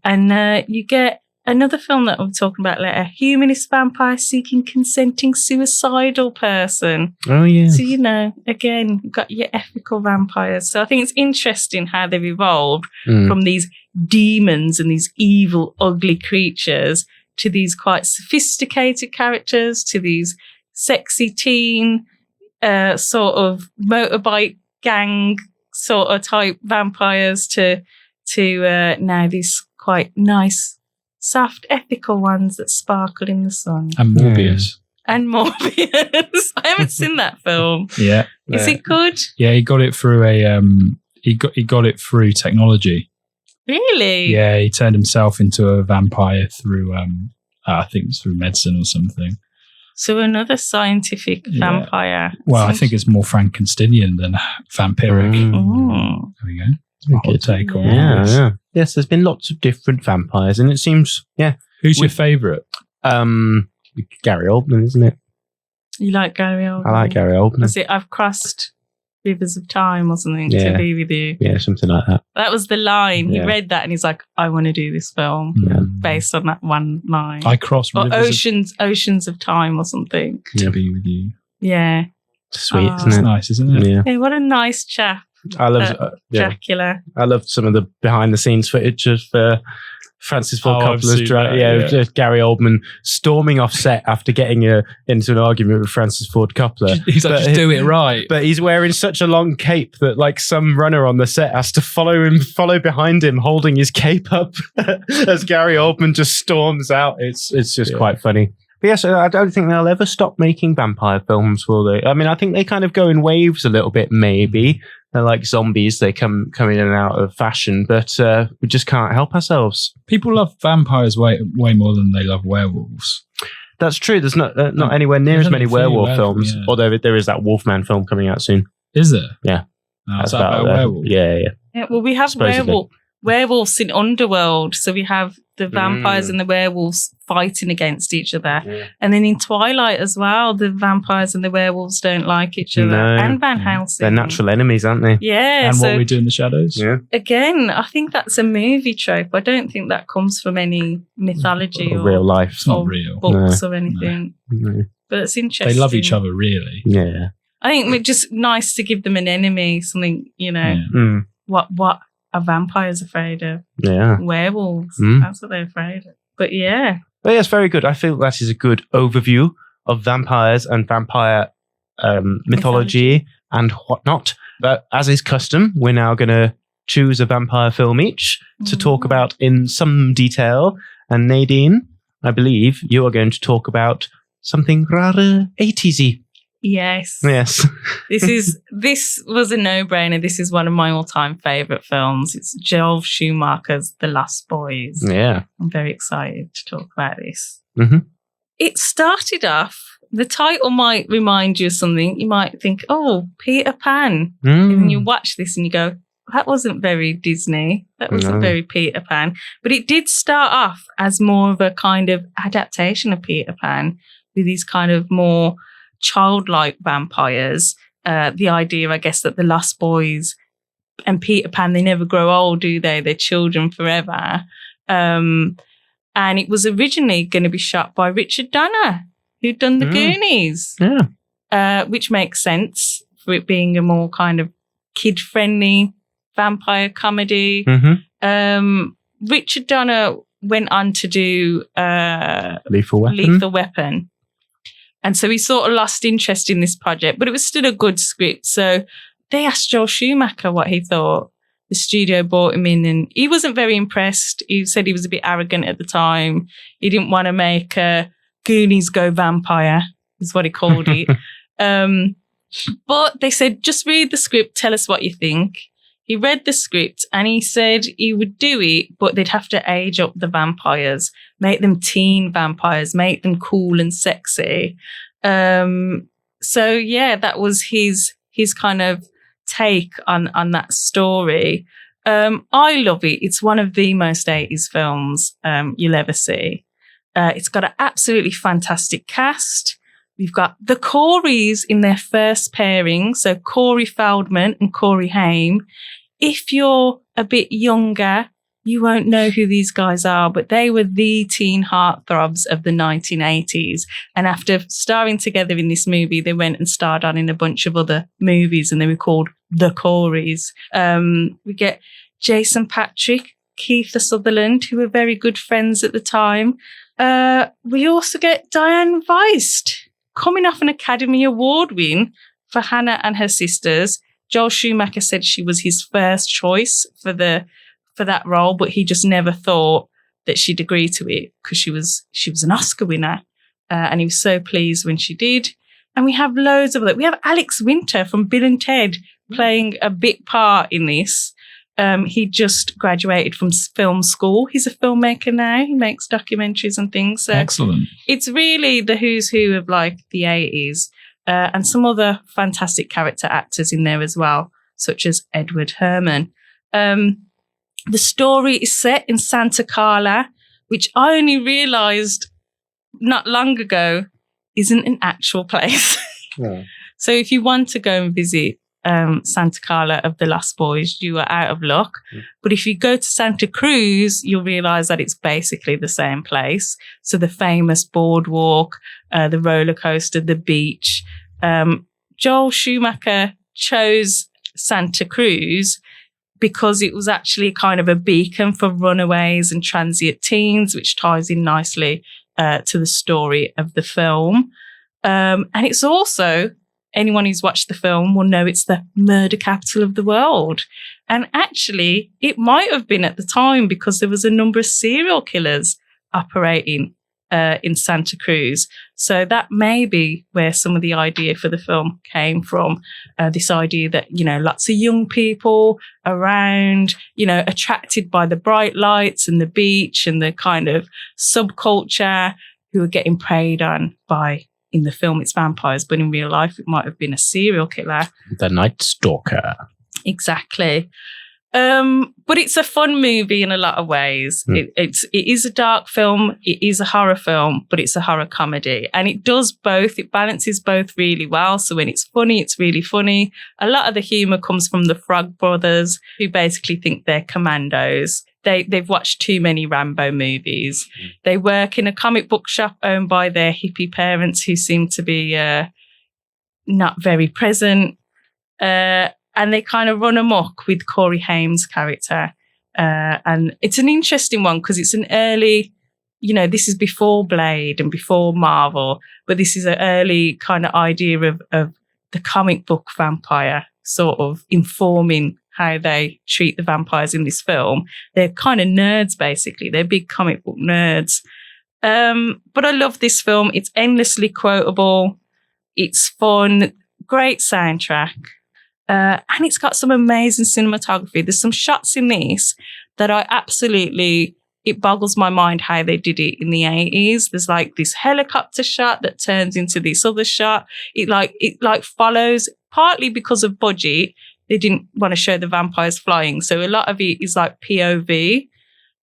And you get another film that I'm talking about later, humanist vampire seeking consenting suicidal person. Oh, yeah. So, again, you've got your ethical vampires. So I think it's interesting how they've evolved from these demons and these evil, ugly creatures to these quite sophisticated characters, to these sexy teen sort of motorbike gang sort of type vampires to now these quite nice, soft, ethical ones that sparkle in the sun. And Morbius. And Morbius. I haven't seen that film. Yeah. Is it good? Yeah, he got it through he got it through technology. Really? Yeah, he turned himself into a vampire through I think it's through medicine or something. So another scientific vampire. Well, I think it's more Frankensteinian than vampiric. Oh. There we go. It's my hot take on Yeah, this. yeah. Yes, there's been lots of different vampires, and it seems, Who's your favourite? Gary Oldman, isn't it? You like Gary Oldman? I like Gary Oldman. Was it I've crossed rivers of time or something to be with you? Yeah, something like that. That was the line. He Yeah. read that and he's like, I want to do this film based on that one line. I cross or rivers Oceans of Time or something. to be with you. Yeah. Sweet, Oh. isn't It's it? nice, isn't it? Yeah. Hey, what a nice chap, I love Dracula. I loved some of the behind the scenes footage of Francis Ford Oh, I've Coppola's seen that, yeah. just Gary Oldman storming off set after getting into an argument with Francis Ford Coppola. He's like, just do it right. But he's wearing such a long cape that like some runner on the set has to follow behind him, holding his cape up as Gary Oldman just storms out. It's just quite funny. But yes, I don't think they'll ever stop making vampire films, will they? I mean, I think they kind of go in waves a little bit, maybe. They're like zombies. They come in and out of fashion, but we just can't help ourselves. People love vampires way more than they love werewolves. That's true. There's not anywhere near as many werewolf films, yeah. although there is that Wolfman film coming out soon. Is there? Yeah. Oh, is that about a werewolf? Yeah. Yeah, well, we have Supposedly. werewolves in Underworld. So we have the vampires and the werewolves fighting against each other. Yeah. And then in Twilight as well, the vampires and the werewolves don't like each other. No. And Van Helsing. They're natural enemies, aren't they? Yeah. And so What We Do in the Shadows? Yeah. again, I think that's a movie trope. I don't think that comes from any mythology Or or real life. It's not or real. books or anything. No. But it's interesting. They love each other, really. Yeah. I think it's just nice to give them an enemy, something, Yeah. Mm. what a vampire's afraid of. Yeah. Werewolves. Mm. That's what they're afraid of. But yeah. But yes, very good. I feel that is a good overview of vampires and vampire mythology and whatnot. But as is custom, we're now going to choose a vampire film each to talk about in some detail. And Nadine, I believe you are going to talk about something rather 80s-y. Yes. Yes. This was a no-brainer. This is one of my all-time favourite films. It's Joel Schumacher's The Lost Boys. Yeah. I'm very excited to talk about this. Mm-hmm. It started off, the title might remind you of something. You might think, oh, Peter Pan. And then you watch this and you go, that wasn't very Disney. That wasn't very Peter Pan. But it did start off as more of a kind of adaptation of Peter Pan with these kind of more childlike vampires. The idea, I guess, that the Lost Boys and Peter Pan, they never grow old, do they? They're children forever. And it was originally going to be shot by Richard Donner, who'd done the Goonies. Yeah. Which makes sense for it being a more kind of kid-friendly vampire comedy. Richard Donner went on to do Lethal Weapon. And so he sort of lost interest in this project, but it was still a good script. So they asked Joel Schumacher what he thought. The studio brought him in and he wasn't very impressed. He said he was a bit arrogant at the time. He didn't want to make Goonies go vampire, is what he called it. But they said, just read the script, tell us what you think. He read the script and he said he would do it, but they'd have to age up the vampires, make them teen vampires, make them cool and sexy. So yeah, that was his kind of take on that story. I love it. It's one of the most 80s films you'll ever see. It's got an absolutely fantastic cast. We've got the Coreys in their first pairing, so Corey Feldman and Corey Haim. If you're a bit younger, you won't know who these guys are, but they were the teen heartthrobs of the 1980s. And after starring together in this movie, they went and starred on in a bunch of other movies, and they were called the Coreys. We get Jason Patric, Keith Sutherland, who were very good friends at the time. We also get Diane Weist, coming off an Academy Award win for Hannah and Her Sisters. Joel Schumacher said she was his first choice for that role, but he just never thought that she'd agree to it because she was an Oscar winner, and he was so pleased when she did. And we have loads of it. We have Alex Winter from Bill and Ted playing a big part in this. He just graduated from film school. He's a filmmaker now. He makes documentaries and things. So excellent. It's really the who's who of like the 80s. And some other fantastic character actors in there as well, such as Edward Herrmann. The story is set in Santa Carla, which I only realised not long ago isn't an actual place. Yeah. So if you want to go and visit Santa Carla of the Lost Boys, you are out of luck. But if you go to Santa Cruz, you'll realise that it's basically the same place. So the famous boardwalk, the roller coaster, the beach. Joel Schumacher chose Santa Cruz because it was actually kind of a beacon for runaways and transient teens, which ties in nicely to the story of the film. And it's also, anyone who's watched the film will know it's the murder capital of the world. And actually, it might have been at the time because there was a number of serial killers operating in Santa Cruz. So that may be where some of the idea for the film came from. This idea that, lots of young people around, attracted by the bright lights and the beach and the kind of subculture who are getting preyed on by, in the film, it's vampires, but in real life, it might have been a serial killer. The Night Stalker. Exactly. But it's a fun movie in a lot of ways. It is a dark film. It is a horror film, but it's a horror comedy. And it does both. It balances both really well. So when it's funny, it's really funny. A lot of the humor comes from the Frog Brothers, who basically think they're commandos. They've watched too many Rambo movies. They work in a comic book shop owned by their hippie parents, who seem to be not very present. And they kind of run amok with Corey Haim's character. And it's an interesting one because it's an early, this is before Blade and before Marvel, but this is an early kind of idea of the comic book vampire sort of informing how they treat the vampires in this film. They're kind of nerds, basically. They're big comic book nerds. But I love this film. It's endlessly quotable. It's fun. Great soundtrack. And it's got some amazing cinematography. There's some shots in this that it boggles my mind how they did it in the 80s. There's like this helicopter shot that turns into this other shot. It follows, partly because of budget. They didn't want to show the vampires flying. So a lot of it is like POV,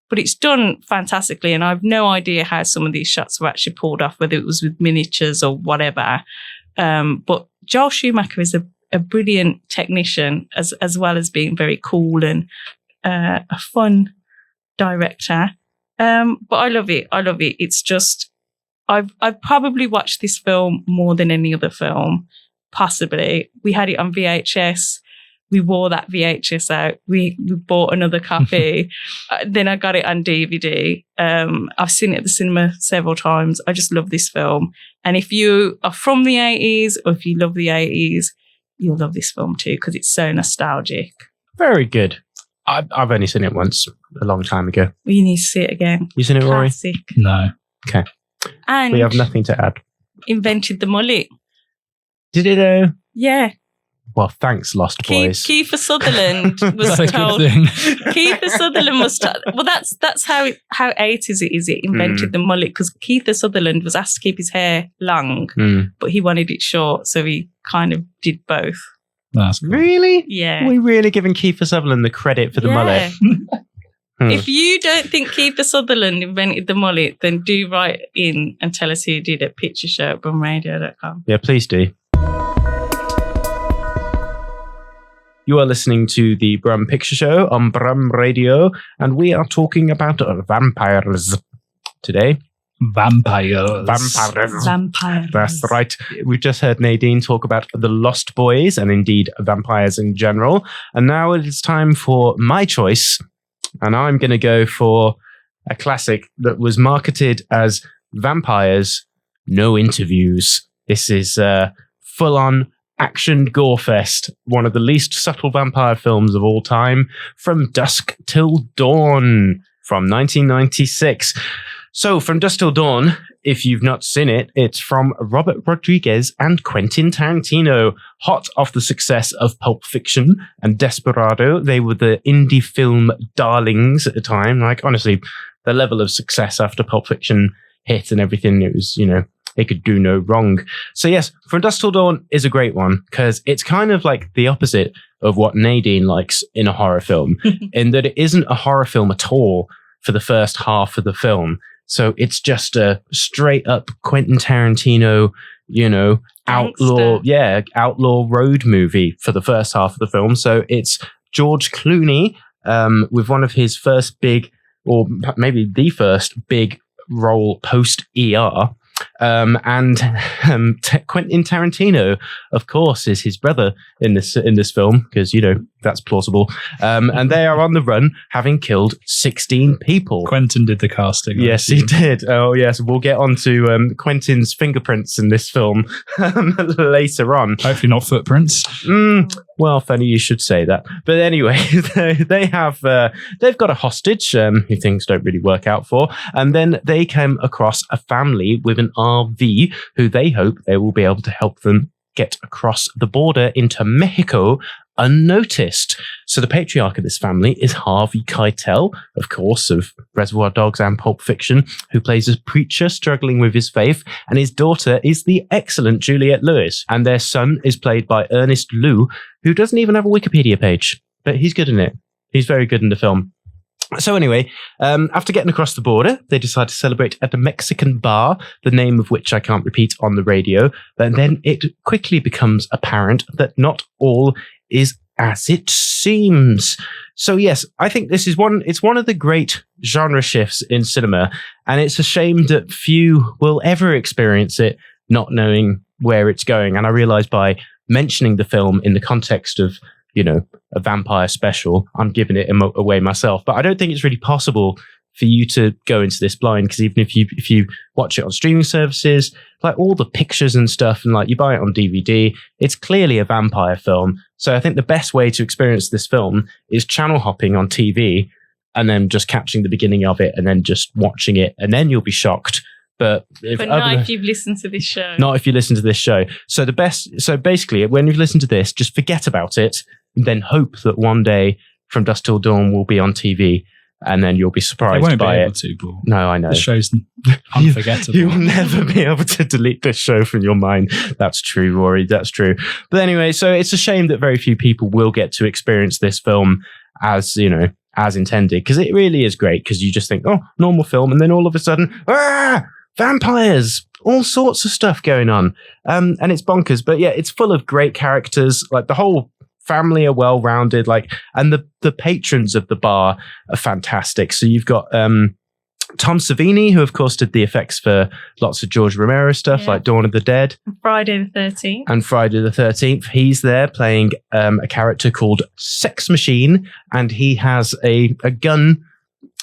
but it's done fantastically. And I've no idea how some of these shots were actually pulled off, whether it was with miniatures or whatever. But Joel Schumacher is a a brilliant technician as well as being very cool and a fun director. But I love it. It's just, I've probably watched this film more than any other film, possibly. We had it on VHS. We wore that VHS out. We bought another copy. Then I got it on DVD. I've seen it at the cinema several times. I just love this film. And if you are from the 80s or if you love the 80s, you'll love this film too because it's so nostalgic. Very good. I've only seen it once, a long time ago. You need to see it again. You seen it, Rory? Classic. No. Okay. And We have nothing to add. invented the mullet. Did it though? Yeah. Well, thanks, Lost Boys. Kiefer Sutherland was That's a good told. thing. Kiefer Sutherland was told. Well, that's how 80s it is. It invented the mullet because Kiefer Sutherland was asked to keep his hair long, but he wanted it short, so he kind of did both. That's cool. Really? Yeah. Are we really giving Kiefer Sutherland the credit for the mullet? If you don't think Kiefer Sutherland invented the mullet, then do write in and tell us who did at pictureshow@brumradio.com. Yeah, please do. You are listening to the Brum Picture Show on Brum Radio, and we are talking about vampires today. Vampires. Vampires. That's right. We've just heard Nadine talk about the Lost Boys and indeed vampires in general. And now it is time for my choice. And I'm going to go for a classic that was marketed as Vampires, No Interviews. This is full-on action gore fest, one of the least subtle vampire films of all time, From Dusk Till Dawn from 1996. So, From Dusk Till Dawn, if you've not seen it, it's from Robert Rodriguez and Quentin Tarantino, hot off the success of Pulp Fiction and Desperado. They were the indie film darlings at the time. Like, honestly, the level of success after Pulp Fiction hit and everything, it was, it could do no wrong. So yes, From Dusk Till Dawn is a great one because it's kind of like the opposite of what Nadine likes in a horror film, in that it isn't a horror film at all for the first half of the film. So it's just a straight up Quentin Tarantino, outlaw road movie for the first half of the film. So it's George Clooney with one of his first big, or maybe the first big role post ER. And Quentin Tarantino, of course, is his brother in this film because that's plausible. And they are on the run, having killed 16 people. Quentin did the casting. Yes, he did. Oh, yes, we'll get on to Quentin's fingerprints in this film later on. Hopefully not footprints. Well, funny you should say that. But anyway, they've got a hostage who things don't really work out for, and then they come across a family with an RV who they hope they will be able to help them get across the border into Mexico unnoticed. So the patriarch of this family is Harvey Keitel, of course, of Reservoir Dogs and Pulp Fiction, who plays a preacher struggling with his faith, and his daughter is the excellent Juliette Lewis, and their son is played by Ernest Liu, who doesn't even have a Wikipedia page, but he's good in it. He's very good in the film. So anyway, after getting across the border, they decide to celebrate at a Mexican bar, the name of which I can't repeat on the radio. But then it quickly becomes apparent that not all is as it seems. So yes, I think this is it's one of the great genre shifts in cinema, and it's a shame that few will ever experience it not knowing where it's going. And I realize by mentioning the film in the context of a vampire special, I'm giving it away myself. But I don't think it's really possible for you to go into this blind, because even if you watch it on streaming services, like all the pictures and stuff, and like you buy it on DVD, it's clearly a vampire film. So I think the best way to experience this film is channel hopping on TV and then just catching the beginning of it and then just watching it, and then you'll be shocked. But not if you've listened to this show. Not if you listen to this show. So basically, when you've listened to this, just forget about it, and then hope that one day From Dusk Till Dawn will be on TV, and then you'll be surprised won't by be able it. To, Paul. No, I know. The show's unforgettable. You'll never be able to delete this show from your mind. That's true, Rory. That's true. But anyway, so it's a shame that very few people will get to experience this film as intended, because it really is great. Because you just think, oh, normal film, and then all of a sudden, vampires, all sorts of stuff going on. And it's bonkers. But yeah, it's full of great characters. Like the whole family are well-rounded. Like, and the patrons of the bar are fantastic. So you've got Tom Savini, who of course did the effects for lots of George Romero stuff like Dawn of the Dead. Friday the 13th. And Friday the 13th. He's there playing a character called Sex Machine, and he has a gun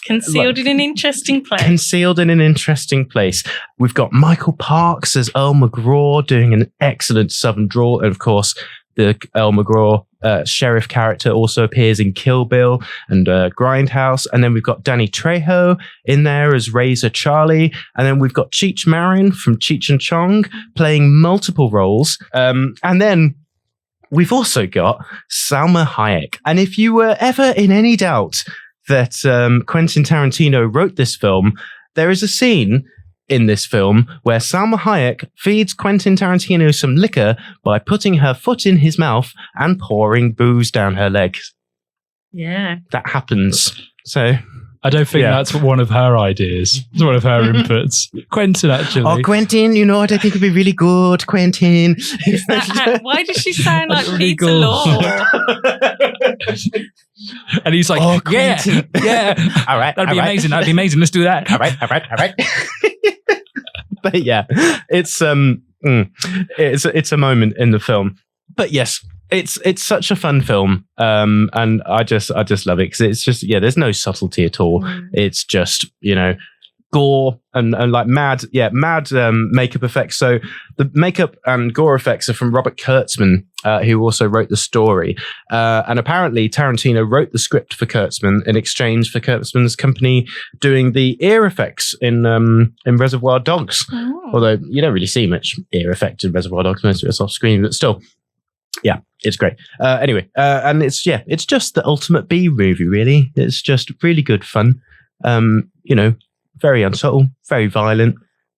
Concealed in an interesting place. Concealed in an interesting place. We've got Michael Parks as Earl McGraw doing an excellent Southern drawl. And of course, the Earl McGraw sheriff character also appears in Kill Bill and Grindhouse. And then we've got Danny Trejo in there as Razor Charlie. And then we've got Cheech Marin from Cheech and Chong playing multiple roles. And then we've also got Salma Hayek. And if you were ever in any doubt that Quentin Tarantino wrote this film, there is a scene in this film where Salma Hayek feeds Quentin Tarantino some liquor by putting her foot in his mouth and pouring booze down her legs. Yeah. That happens. So I don't think that's one of her ideas. It's one of her inputs. Quentin, actually. Oh, Quentin, you know what? I think it'd be really good, Quentin. Why does she sound like really Peter good. Law? And he's like, yeah. All right. That'd be amazing. That'd be amazing. Let's do that. All right. But yeah, it's a moment in the film. But yes, it's such a fun film, and I just love it because it's just there's no subtlety at all. It's just gore and like mad makeup effects. So the makeup and gore effects are from Robert Kurtzman, who also wrote the story. And apparently Tarantino wrote the script for Kurtzman in exchange for Kurtzman's company doing the ear effects in Reservoir Dogs. Oh. Although you don't really see much ear effect in Reservoir Dogs, most of it's off screen, but still. Yeah, it's great. Anyway, and it's just the ultimate B movie, really. It's just really good fun. Very unsubtle, very violent,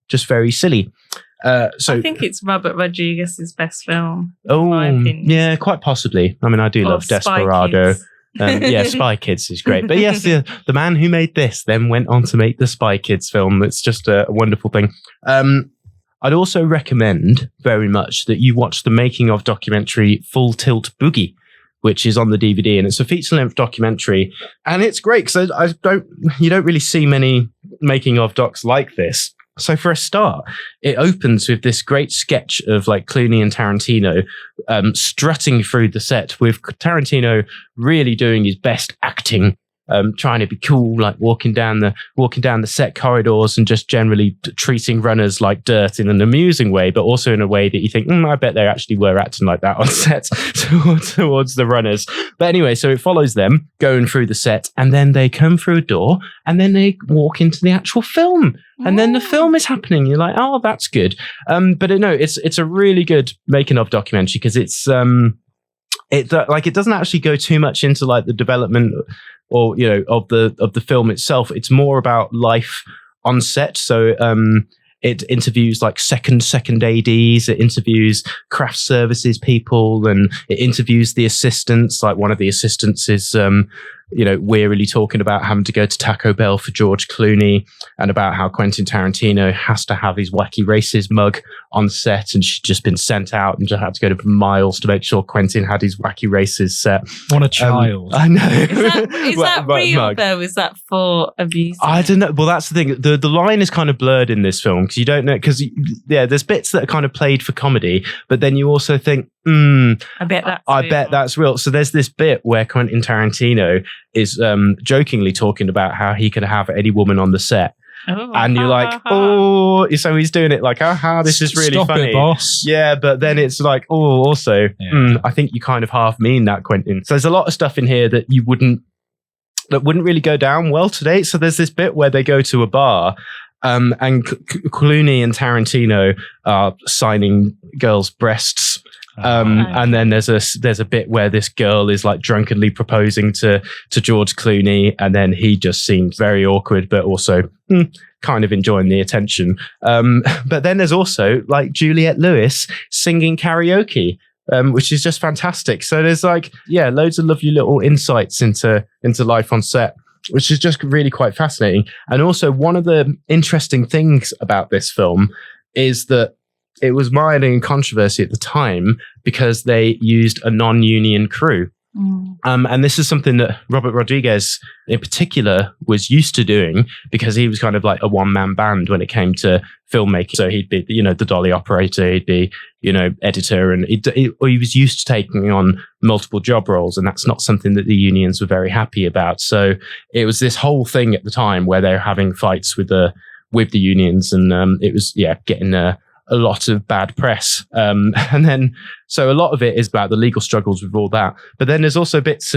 just very silly. So I think it's Robert Rodriguez's best film. Oh, in my opinion. yeah, quite possibly. I mean, I do love Spy Desperado. Kids. Spy Kids is great. But yes, the man who made this then went on to make the Spy Kids film. It's just a wonderful thing. I'd also recommend very much that you watch the making of documentary Full Tilt Boogie, which is on the DVD, and it's a feature-length documentary, and it's great because you don't really see many making of docs like this. So for a start, it opens with this great sketch of like Clooney and Tarantino strutting through the set, with Tarantino really doing his best acting. Trying to be cool, like walking down the set corridors and just generally treating runners like dirt in an amusing way, but also in a way that you think, I bet they actually were acting like that on set towards the runners. But anyway, so it follows them going through the set, and then they come through a door, and then they walk into the actual film, and then the film is happening. You're like, oh, that's good. But it's a really good making of documentary because it's it doesn't actually go too much into like the development or of the film itself. It's more about life on set. So it interviews like second ADs, it interviews craft services people, and it interviews the assistants. Like one of the assistants is wearily talking about having to go to Taco Bell for George Clooney, and about how Quentin Tarantino has to have his Wacky Races mug on set, and she's just been sent out and just had to go to miles to make sure Quentin had his Wacky Races set. What a child. I know. Is that real mug. though? Is that for abuse? I don't know. Well, that's the thing. The line is kind of blurred in this film because you don't know, because there's bits that are kind of played for comedy, but then you also think, I bet that's real. So there's this bit where Quentin Tarantino is jokingly talking about how he could have any woman on the set. Oh, and you're like, oh, so he's doing it like, this is really Stop funny. It, boss. Yeah, but then it's like, also, I think you kind of half mean that, Quentin. So there's a lot of stuff in here that wouldn't really go down well today. So there's this bit where they go to a bar, and Clooney and Tarantino are signing girls' breasts. And then there's a bit where this girl is like drunkenly proposing to George Clooney, and then he just seems very awkward, but also kind of enjoying the attention. But then there's also like Juliette Lewis singing karaoke, which is just fantastic. So there's like, loads of lovely little insights into life on set. which is just really quite fascinating. And also, one of the interesting things about this film is that it was mired in controversy at the time because they used a non-union crew. And this is something that Robert Rodriguez in particular was used to doing because he was kind of like a one-man band when it came to filmmaking. So he'd be, the dolly operator, he'd be, editor, and he was used to taking on multiple job roles. And that's not something that the unions were very happy about. So it was this whole thing at the time where they were having fights with the unions, and it was, getting a lot of bad press. And then, so a lot of it is about the legal struggles with all that. But then there's also bits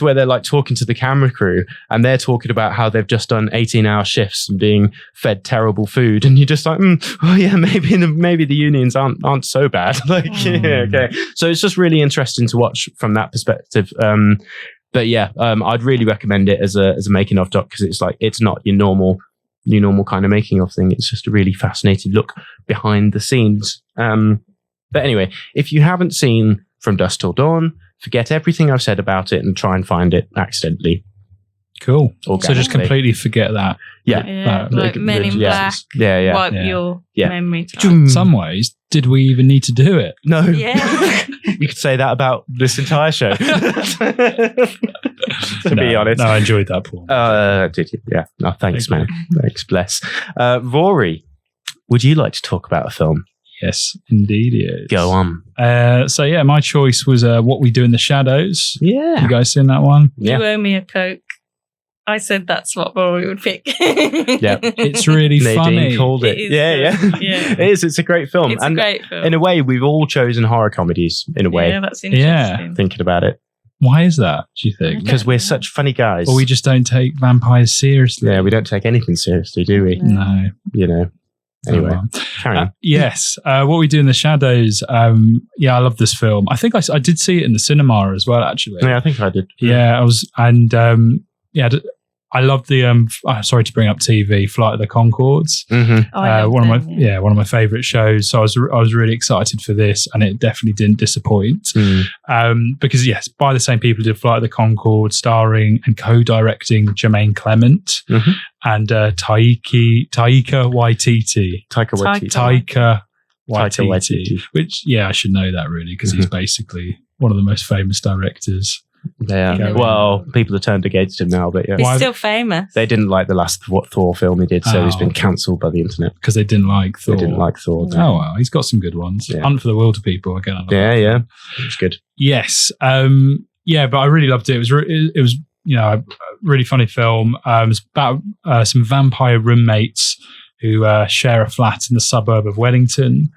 where they're like talking to the camera crew and they're talking about how they've just done 18-hour shifts and being fed terrible food. And you're just like, maybe the unions aren't so bad. Okay. So it's just really interesting to watch from that perspective. But I'd really recommend it as a making of doc, because it's not your normal kind of making of thing. It's just a really fascinating look behind the scenes. But anyway, if you haven't seen From Dusk Till Dawn, forget everything I've said about it and try and find it accidentally. Cool. So just Organically. completely forget that. Like Men in Black. Wipe your memory. In some ways, did we even need to do it? No. Yeah. You could say that about this entire show. To be honest. No, I enjoyed that, Paul. Did you? Yeah. No, thanks, Thank man. Thanks, bless. Rory, would you like to talk about a film? Yes, indeed it is. Go on. My choice was What We Do in the Shadows. Yeah. You guys seen that one? Yeah. You owe me a Coke. I said that's what Rory would pick. Yeah. It's really Nadine funny. called it. It is Yeah. Yeah. It is. It's a great film. It's a great film. In a way, we've all chosen horror comedies, in a way, Yeah, that's interesting. thinking about it. Why is that, do you think? Because we're such funny guys. Or we just don't take vampires seriously? we don't take anything seriously, do we? No. Anyway, Oh, well. carry on. Yes. What We Do in the Shadows. I love this film. I think I did see it in the cinema as well, actually. Yeah, I think I did. Yeah, I was, and I loved the. Sorry to bring up TV, Flight of the Conchords. Mm-hmm. One of my favorite shows. So I was really excited for this, and it definitely didn't disappoint. Because by the same people who did Flight of the Conchords, starring and co-directing Jermaine Clement and Taika Waititi. Taika Waititi. Which I should know that really, because he's basically one of the most famous directors. Yeah. Well, people have turned against him now, but He's still famous. they didn't like the last Thor film he did, so he's been cancelled by the internet. Because they didn't like Thor. They didn't like Thor. Oh well, he's got some good ones. Yeah. Hunt for the Wilder People again. Yeah, it's good. Yes. But I really loved it. It was a really funny film. It's about some vampire roommates who share a flat in the suburb of Wellington.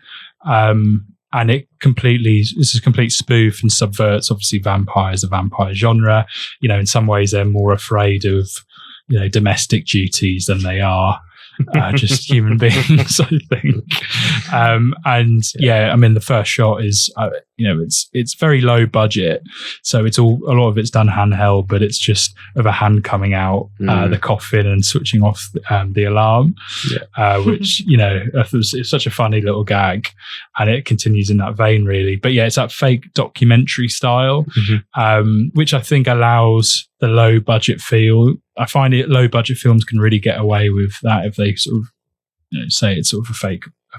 And it's a complete spoof and subverts, obviously, the vampire genre. In some ways, they're more afraid of, domestic duties than they are just human beings, I think. The first shot is, it's very low budget. So a lot of it's done handheld, but it's just of a hand coming out the coffin and switching off the alarm, which, it's such a funny little gag, and it continues in that vein, really. But it's that fake documentary style, which I think allows the low budget feel. I find low budget films can really get away with that if they sort of say it's sort of a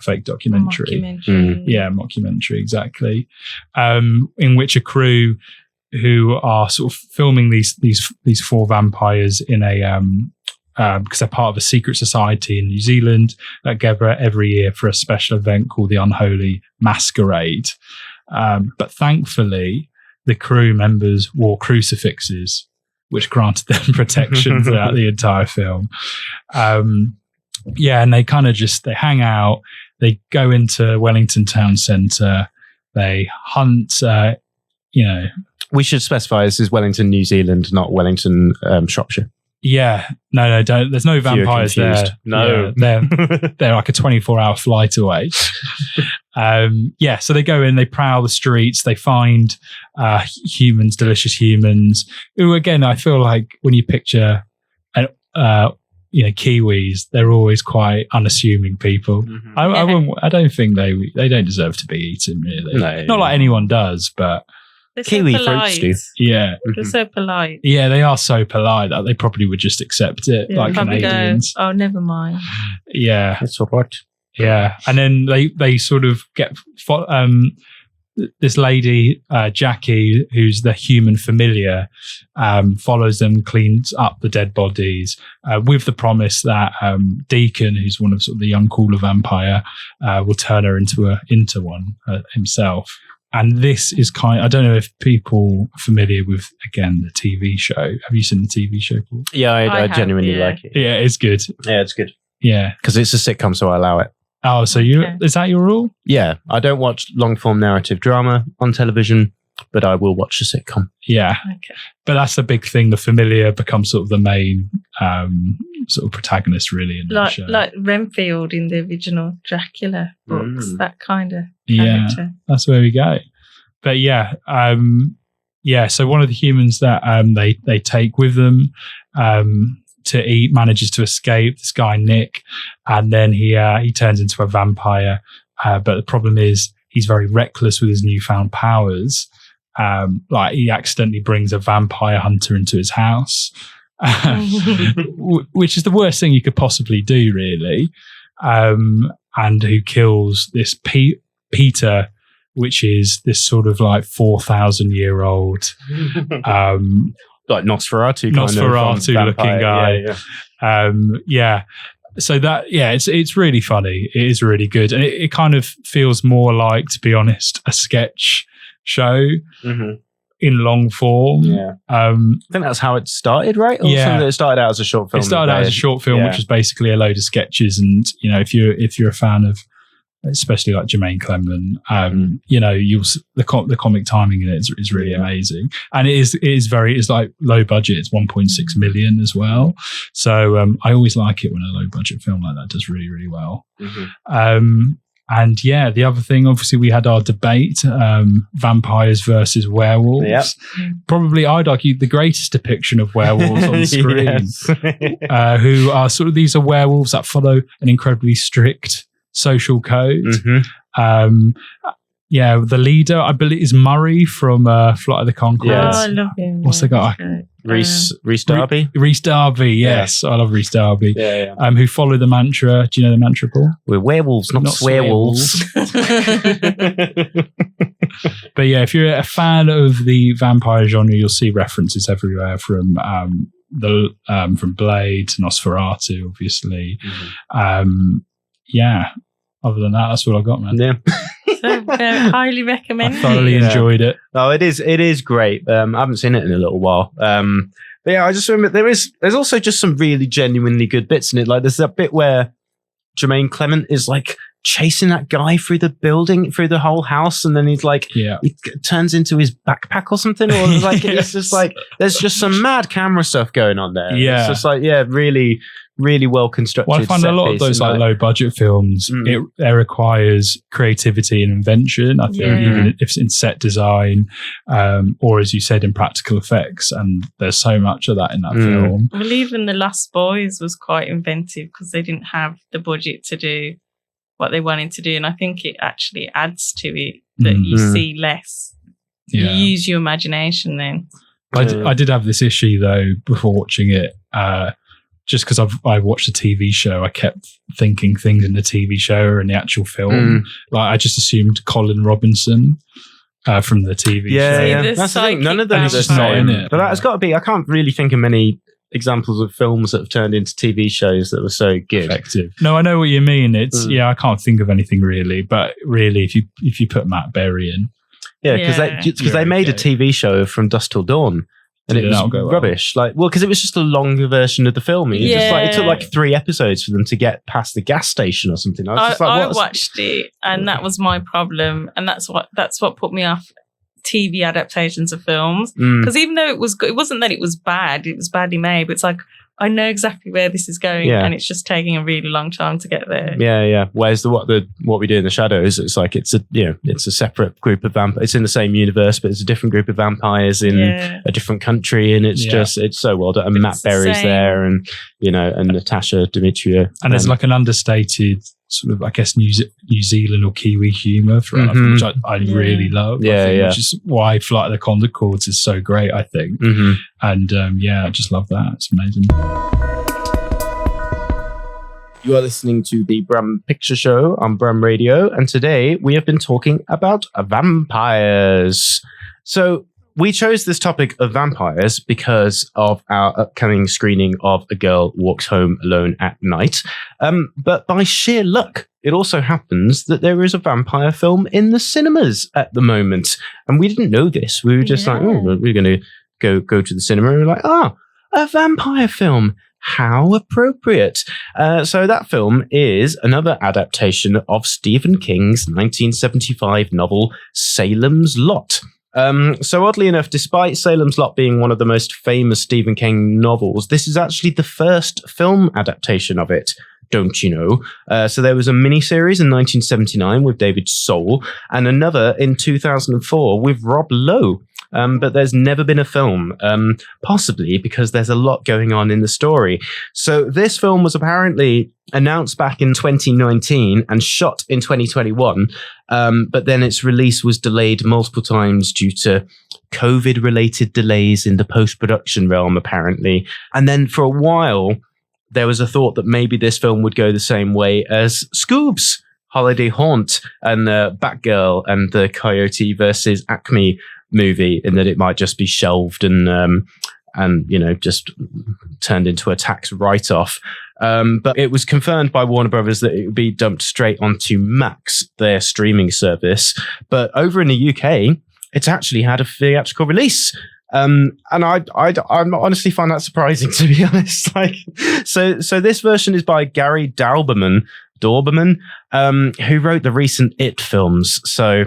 fake documentary. Mockumentary, exactly. In which a crew who are sort of filming these four vampires in a because they're part of a secret society in New Zealand that gather every year for a special event called the Unholy Masquerade. But thankfully, the crew members wore crucifixes, which granted them protection throughout the entire film. And they kind of they hang out, they go into Wellington town centre, they hunt, We should specify this is Wellington, New Zealand, not Wellington, Shropshire. Yeah, no, don't. There's no vampires there. No, they're like a 24-hour flight away. So they go in, they prowl the streets, they find humans, delicious humans. Who, again, I feel like when you picture, Kiwis, they're always quite unassuming people. I don't think they don't deserve to be eaten, really. No, not like anyone does, but They're Kiwi so fruits, polite. Stu. Yeah. They're so polite. Yeah, they are so polite that they probably would just accept it, Yeah, like probably Canadians. Go, oh, never mind. Yeah, That's all right. yeah. And then they sort of get this lady, Jackie, who's the human familiar, follows them, cleans up the dead bodies, with the promise that Deacon, who's one of, sort of the young cooler vampire, will turn her into one himself. And this is I don't know if people are familiar with, again, the TV show. Have you seen the TV show, Paul? Yeah, I have, genuinely yeah. like it. Yeah, it's good. Yeah, it's good. Yeah. Because it's a sitcom, so I allow it. Oh, so Okay. is that your rule? Yeah, I don't watch long-form narrative drama on television, but I will watch a sitcom. Yeah. Okay. But that's the big thing. The familiar becomes sort of the main sort of protagonist, really, in that show. Like Renfield in the original Dracula books, that kind of Yeah, character. that's where we go. But yeah, so one of the humans that they take with them to eat manages to escape, this guy Nick, and then he turns into a vampire. But the problem is he's very reckless with his newfound powers. Like he accidentally brings a vampire hunter into his house, which is the worst thing you could possibly do, really. And who kills this Peter, which is this sort of like 4,000-year-old, Like Nosferatu looking guy. Yeah. So that, it's really funny. It is really good. And it kind of feels more like, to be honest, a sketch show in long form. Yeah. I think that's how it started, right? Or Yeah. something? It started out as a short film. It started out as a short film, which was basically a load of sketches. And, if you're a fan of, especially like Jermaine Clement, the comic timing in it is really amazing. And it's like low budget. It's 1.6 million as well. So I always like it when a low budget film like that does really, really well. And yeah, the other thing, obviously, we had our debate, vampires versus werewolves. Yep. Probably, I'd argue, the greatest depiction of werewolves on screen, who are these are werewolves that follow an incredibly strict social code. The leader, I believe, is Murray from Flight of the Conchords. Yes. Oh, I love him. What's the guy? Reese Darby. Reese Darby, yes. I love Reese Darby. Yeah. Who follow the mantra. Do you know the mantra, Paul? We're werewolves, not swearwolves. But yeah, if you're a fan of the vampire genre, you'll see references everywhere from from Blade to Nosferatu, obviously. Other than that, that's what I've got, man. Yeah. So highly recommend. I thoroughly enjoyed it. Oh, it is great. I haven't seen it in a little while. But yeah, I just remember there's also just some really genuinely good bits in it. Like there's that bit where Jermaine Clement is like chasing that guy through the building, through the whole house, and then he's like, he turns into his backpack or something, or like it's just like there's just some mad camera stuff going on there. Yeah, it's just like really, really well constructed. Well, I find a lot of those like low budget films, it requires creativity and invention. I think even if it's in set design, or as you said, in practical effects, and there's so much of that in that film. Well, even The Lost Boys was quite inventive because they didn't have the budget to do what they wanted to do, and I think it actually adds to it that you see less. You use your imagination then. I did have this issue though before watching it. Just because I watched the TV show, I kept thinking things in the TV show or in the actual film. Like I just assumed Colin Robinson from the TV show. Yeah. That's the thing. None of them are just not in it. But that's got to be. I can't really think of many examples of films that have turned into TV shows that were so good. Effective. No, I know what you mean. It's I can't think of anything really. But really, if you put Matt Berry in, because they made a TV show From Dusk Till Dawn. And it was rubbish. Because it was just a longer version of the film. It took like 3 episodes for them to get past the gas station or something. I watched it, and that was my problem, and that's what put me off TV adaptations of films. Because even though it was good, it wasn't that it was bad; it was badly made. But it's like I know exactly where this is going, and it's just taking a really long time to get there. Yeah. Whereas what we do in the shadows, it's like it's a separate group of vampires. It's in the same universe, but it's a different group of vampires in a different country, and it's so well done. And Matt Berry's there, and and Natasha Demetriou, and there's like an understated sort of, I guess, New Zealand or Kiwi humour throughout, which I really love. Which is why Flight of the Conchords is so great, I think. And I just love that. It's amazing. You are listening to the Brum Picture Show on Brum Radio, and today we have been talking about vampires. So we chose this topic of vampires because of our upcoming screening of A Girl Walks Home Alone at Night. But by sheer luck, it also happens that there is a vampire film in the cinemas at the moment. And we didn't know this. We were just like, we're going to go to the cinema. And we're like, a vampire film. How appropriate. So that film is another adaptation of Stephen King's 1975 novel, Salem's Lot. So oddly enough, despite Salem's Lot being one of the most famous Stephen King novels, this is actually the first film adaptation of it. Don't you know? So there was a miniseries in 1979 with David Soul and another in 2004 with Rob Lowe. But there's never been a film, possibly because there's a lot going on in the story. So this film was apparently announced back in 2019 and shot in 2021, but then its release was delayed multiple times due to COVID-related delays in the post-production realm, apparently. And then for a while, there was a thought that maybe this film would go the same way as Scoob's Holiday Haunt and Batgirl and the Coyote versus Acme movie, in that it might just be shelved and just turned into a tax write-off. But it was confirmed by Warner Brothers that it would be dumped straight onto Max, their streaming service. But over in the UK, it's actually had a theatrical release. And I honestly find that surprising, to be honest. So this version is by Gary Dauberman, who wrote the recent It films. So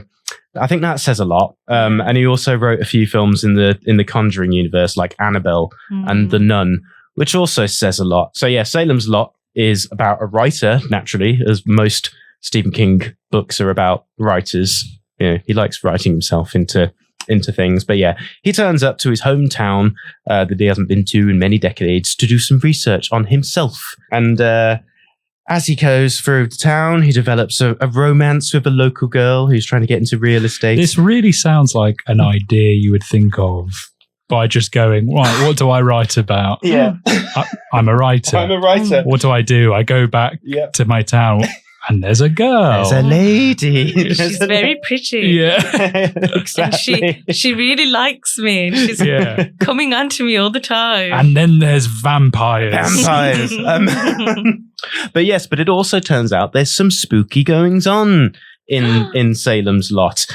I think that says a lot. And he also wrote a few films in the Conjuring universe, like Annabelle and The Nun, which also says a lot. So yeah, Salem's Lot is about a writer, naturally, as most Stephen King books are about writers. You know, he likes writing himself into things. But yeah, he turns up to his hometown that he hasn't been to in many decades to do some research on himself. And as he goes through the town, he develops a romance with a local girl who's trying to get into real estate. This really sounds like an idea you would think of by just going, right, what do I write about? Yeah. I'm a writer. What do? I go back to my town. And there's a girl. There's a lady. She's very pretty. Yeah. Exactly. And she really likes me. And she's coming on to me all the time. And then there's vampires. But it also turns out there's some spooky goings on in Salem's Lot.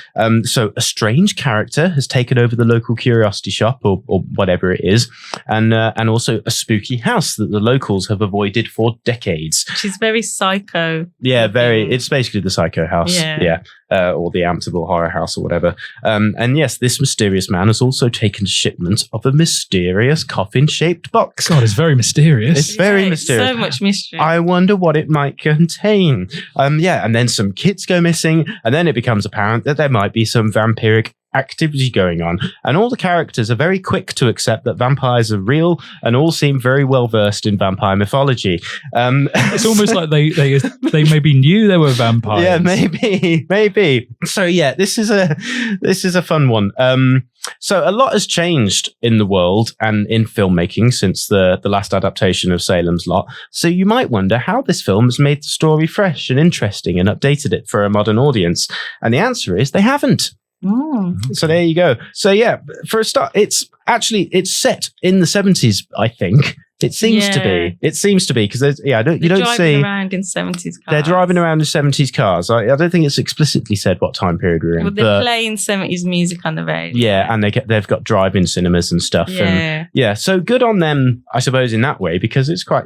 So a strange character has taken over the local curiosity shop or whatever it is, and also a spooky house that the locals have avoided for decades. She's very psycho. Yeah, very. It's basically the Psycho House. Yeah. Or the Amityville Horror House or whatever. And yes, this mysterious man has also taken shipment of a mysterious coffin-shaped box. God, it's very mysterious. It's very mysterious. So much mystery. I wonder what it might contain. And then some kids go missing, and then it becomes apparent that there might be some vampiric activity going on, and all the characters are very quick to accept that vampires are real and all seem very well versed in vampire mythology. It's almost like they maybe knew there were vampires. Yeah, maybe. So yeah, this is a fun one. So a lot has changed in the world and in filmmaking since the last adaptation of Salem's Lot. So you might wonder how this film has made the story fresh and interesting and updated it for a modern audience. And the answer is they haven't. So there you go. So yeah, for a start, it's set in the 70s, I think. It seems to be. It seems to be because you don't see around in 70s cars. They're driving around in 70s cars. I don't think it's explicitly said what time period we're in. Well, they're playing 70s music on the radio. Yeah, and they've got drive-in cinemas and stuff. Yeah. And so good on them, I suppose, in that way, because it's quite,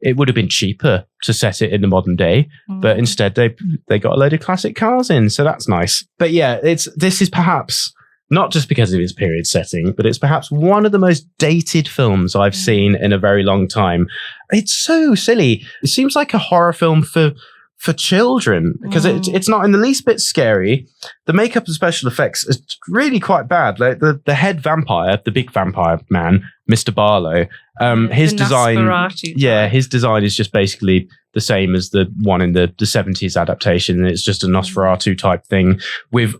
it would have been cheaper to set it in the modern day, but instead they got a load of classic cars in, so that's nice. But yeah, this is perhaps not just because of its period setting, but it's perhaps one of the most dated films I've seen in a very long time. It's so silly. It seems like a horror film for for children because it's not in the least bit scary. The makeup and special effects is really quite bad. Like the head vampire, the big vampire man, Mr. Barlow, his design, his design is just basically the same as the one in the 70s adaptation. And it's just a Nosferatu type thing with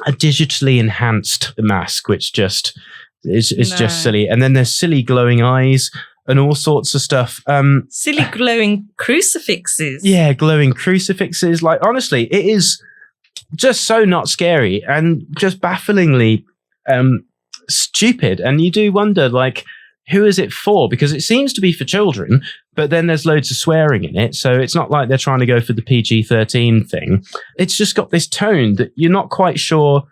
a digitally enhanced mask, which just is just silly. And then there's silly glowing eyes and all sorts of stuff. Silly glowing crucifixes. Yeah, glowing crucifixes. Like, honestly, it is just so not scary and just bafflingly stupid. And you do wonder, like, who is it for? Because it seems to be for children, but then there's loads of swearing in it. So it's not like they're trying to go for the PG-13 thing. It's just got this tone that you're not quite sure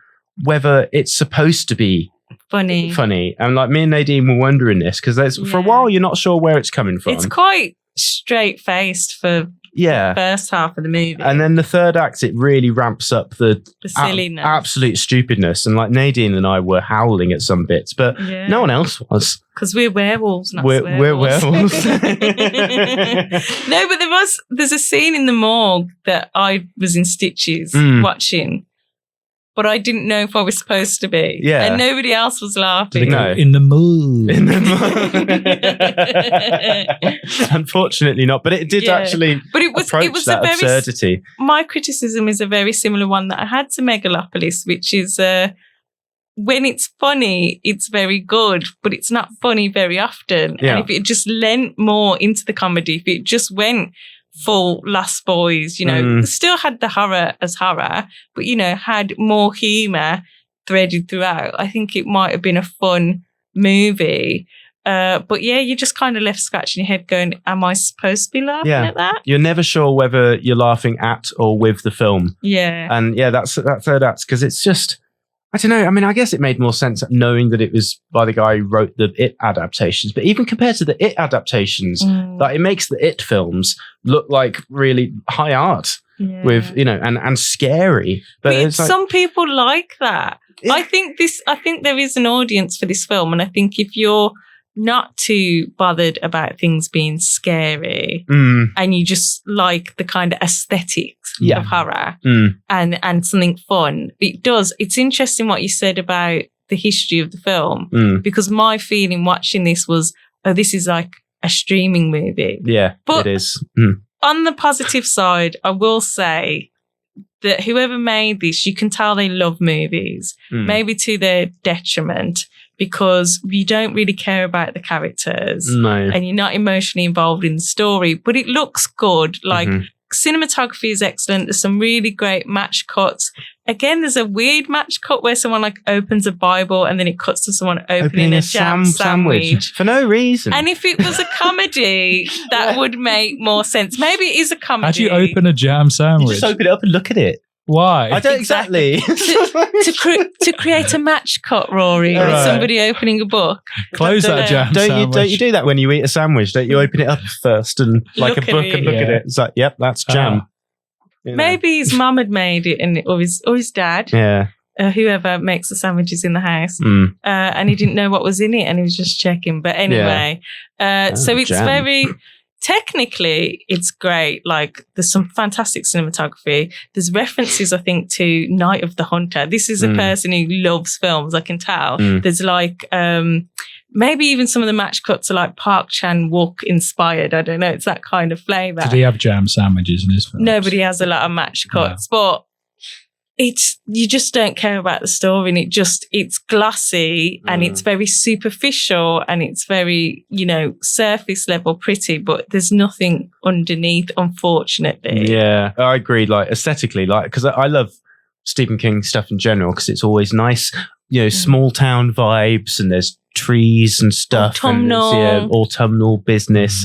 whether it's supposed to be funny. And like me and Nadine were wondering this because for a while you're not sure where it's coming from. It's quite straight-faced for the first half of the movie. And then the third act, it really ramps up the silliness. Absolute stupidness. And like Nadine and I were howling at some bits, but no one else was. Because we're werewolves, not we're werewolves. No, but there's a scene in the morgue that I was in stitches watching. But I didn't know if I was supposed to be. Yeah. And nobody else was laughing. No. In the mood. Unfortunately not. But it did actually approach that absurdity. My criticism is a very similar one that I had to Megalopolis, which is when it's funny, it's very good, but it's not funny very often. Yeah. And if it just lent more into the comedy, if it just went full Lost Boys, still had the horror as horror, but, had more humour threaded throughout, I think it might have been a fun movie. But yeah, you just kind of left scratching your head going, am I supposed to be laughing at that? You're never sure whether you're laughing at or with the film. Yeah. And yeah, that's because it's just, I don't know. I mean, I guess it made more sense knowing that it was by the guy who wrote the It adaptations. But even compared to the It adaptations, it makes the It films look like really high art with, and scary. But it's like, some people like that. I think there is an audience for this film. And I think if you're not too bothered about things being scary and you just like the kind of aesthetics of horror and something fun, it's interesting what you said about the history of the film because my feeling watching this was, this is like a streaming movie. Yeah, but it is. On the positive side, I will say that whoever made this, you can tell they love movies, maybe to their detriment, because you don't really care about the characters and you're not emotionally involved in the story, but it looks good. Like cinematography is excellent. There's some really great match cuts. Again, there's a weird match cut where someone like opens a Bible and then it cuts to someone opening a jam sandwich for no reason. And if it was a comedy, that would make more sense. Maybe it is a comedy. How do you open a jam sandwich? You just open it up and look at it. Why? I don't exactly. to create a match cut, Rory, with somebody opening a book. Close that jam sandwich. Don't you do that when you eat a sandwich? Don't you open it up first and like look a book and look at it? It's like, yep, that's jam. Maybe his mum had made it, or his dad. Yeah. Whoever makes the sandwiches in the house, and he didn't know what was in it, and he was just checking. But anyway, so it's very. Technically, it's great. Like, there's some fantastic cinematography. There's references, I think, to Night of the Hunter. This is a person who loves films, I can tell. There's like, maybe even some of the match cuts are like Park Chan-wook inspired. I don't know. It's that kind of flavour. Did he have jam sandwiches in his films? Nobody has a lot of match cuts, but you just don't care about the story, and it's glossy and it's very superficial and it's very, surface level pretty, but there's nothing underneath, unfortunately. Yeah, I agree. Like aesthetically, like, because I love Stephen King stuff in general because it's always nice, small town vibes and there's trees and stuff. Autumnal. And it's, autumnal business.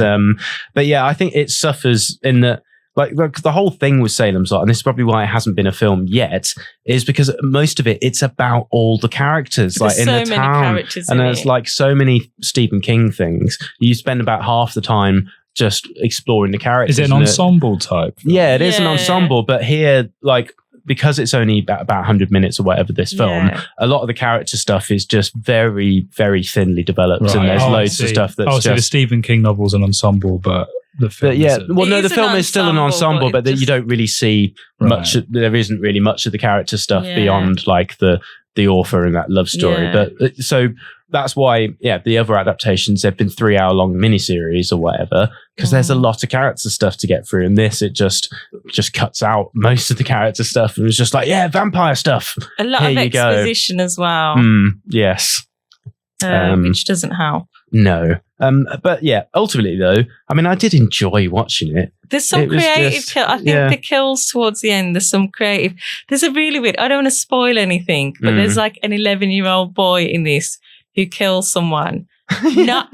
But yeah, I think it suffers in that. Like the whole thing with Salem's Lot, and this is probably why it hasn't been a film yet, is because most of it's about all the characters, there's like in the town, and there's like so many Stephen King things. You spend about half the time just exploring the characters. Is it an ensemble type film? Yeah, it is an ensemble, but here, like, because it's only about 100 minutes or whatever this film, a lot of the character stuff is just very, very thinly developed, and there's loads of stuff that's so the Stephen King novel's an ensemble, but The film. But yeah, isn't. well, no, It the is film an is still an ensemble, ensemble, but but that you don't really see much. There isn't really much of the character stuff Yeah. beyond like the author and that love story. Yeah. But so that's why, the other adaptations have been 3-hour-long miniseries or whatever, because there's a lot of character stuff to get through. And this, it just cuts out most of the character stuff and it's just like, vampire stuff. A lot Here of you go. exposition as well, Yes. which doesn't help. No. But yeah, ultimately though, I mean, I did enjoy watching it. There's some It was creative just- kill. I think yeah. the kills towards the end, there's some creative. There's a really weird, I don't want to spoil anything, but there's like an 11-year-old boy in this who kills someone. Not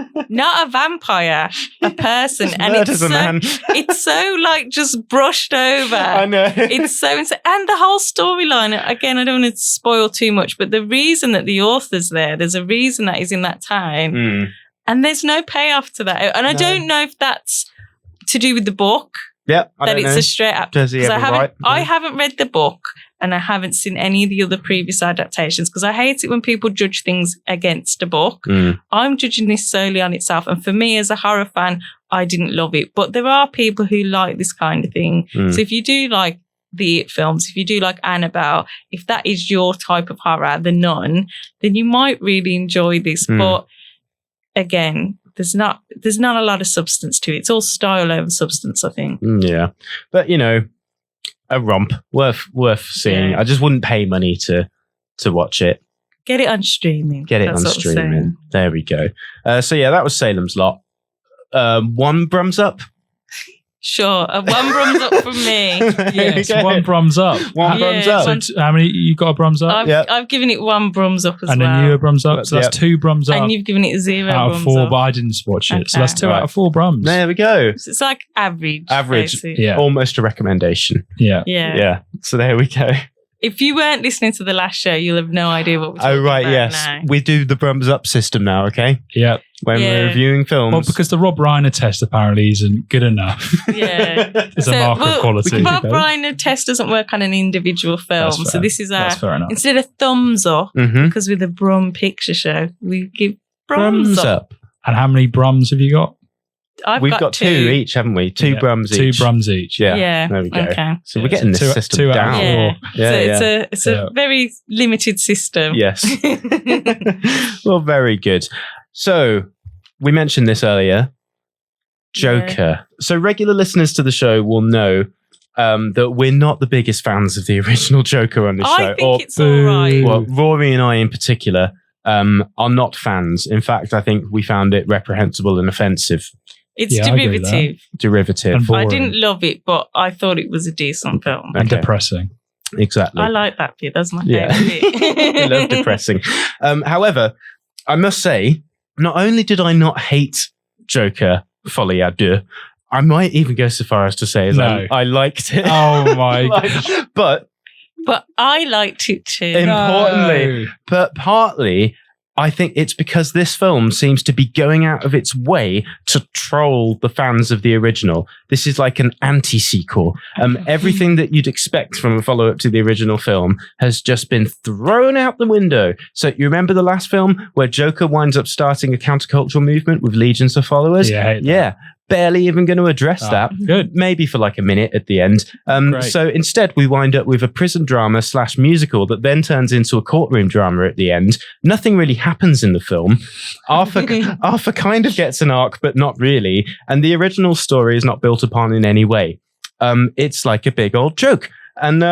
a vampire, a person. And Murders a man. it's so like just brushed over. I know. It's so insane. And the whole storyline, again, I don't want to spoil too much, but the reason that the author's there's a reason that he's in that town. And there's no payoff to that. And I don't know if that's to do with the book, Yep. that it's a straight up. Does he 'cause ever write? I haven't read the book and I haven't seen any of the other previous adaptations because I hate it when people judge things against a book. I'm judging this solely on itself. And for me as a horror fan, I didn't love it. But there are people who like this kind of thing. So if you do like the It films, if you do like Annabelle, if that is your type of horror, The Nun, then you might really enjoy this. But again, there's not a lot of substance to it. It's all style over substance, I think. Yeah. But a romp worth seeing. Yeah. I just wouldn't pay money to watch it. Get it on streaming. Get it That's on what I'm saying. streaming. There we go. So yeah, that was Salem's Lot. One Brums up. Sure. One Brum's up from me. Yes, Okay. one Brums up. One Yeah, Brums up. one- So how many you got a Brums up? I've given it one Brum's up as And well. then you a Brums up. So that's Yep. 2 Brums up And you've given it 0 out of Brum's 4, up. but I didn't watch it. So Okay. that's 2 out of 4 Brums. There we go. So it's like average. Average. basically. Yeah. Almost a recommendation. Yeah. Yeah. Yeah. So there we go. If you weren't listening to the last show, you'll have no idea what we're talking Oh right, about yes. now. We do the Brums up system now, okay? Yeah. When we're Yeah. reviewing films. Well, because the Rob Reiner test apparently isn't good enough. Yeah. It's a mark of quality. Rob Reiner test doesn't work on an individual film. That's So fair. this is our, That's fair enough. instead of thumbs up, Mhm. because with the Brum picture show, we give Brums Brums up. up. And how many Brums have you got? We've got 2 each, haven't we? 2 Yeah, Brums 2 each. Brums each. Yeah. Yeah. There we go. Okay. So we're Yeah, getting so this two- system 2 out of down. 4. Yeah. Yeah, so yeah. it's a Yeah. very limited system. Yes. Well, very good. So we mentioned this earlier. Joker. So regular listeners to the show will know that we're not the biggest fans of the original Joker on the show. I think it's all right. Well, Rory and I in particular are not fans. In fact, I think we found it reprehensible and offensive. It's Yeah, I agree with derivative. Derivative. And I boring. didn't love it, but I thought it was a decent film. And Okay. depressing. Exactly. I like that bit. That's my Yeah. favourite bit. I love depressing. However, I must say, not only did I not hate Joker Folie à Deux, I might even go so far as to say No. I liked it. Oh my But But I liked it too. importantly, but partly, I think it's because this film seems to be going out of its way to troll the fans of the original. This is like an anti-sequel. Everything that you'd expect from a follow-up to the original film has just been thrown out the window. So you remember the last film where Joker winds up starting a countercultural movement with legions of followers? Yeah, I hate that. Yeah. Barely even going to address that. Good. Maybe for like a minute at the end. Great. So instead, we wind up with a prison drama / musical that then turns into a courtroom drama at the end. Nothing really happens in the film. Arthur kind of gets an arc, but not really. And the original story is not built upon in any way. It's like a big old joke. And,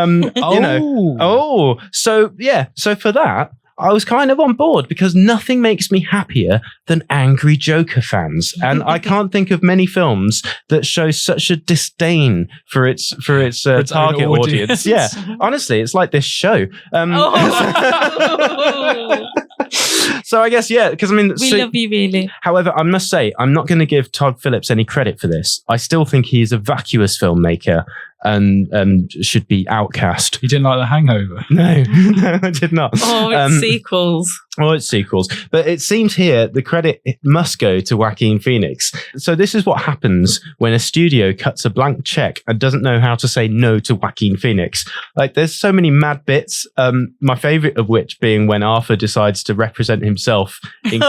so for that, I was kind of on board because nothing makes me happier than angry Joker fans. And I can't think of many films that show such a disdain for its target own audience. audience. Yeah. Honestly, it's like this show. Oh. So I guess, yeah, because I mean, We love you, really. however, I must say, I'm not going to give Todd Phillips any credit for this. I still think he's a vacuous filmmaker and should be outcast. You didn't like The Hangover? No, I did not. Oh, it's sequels. Well, it's sequels, but it seems here the credit must go to Joaquin Phoenix. So this is what happens when a studio cuts a blank check and doesn't know how to say no to Joaquin Phoenix. Like, there's so many mad bits. My favorite of which being when Arthur decides to represent himself in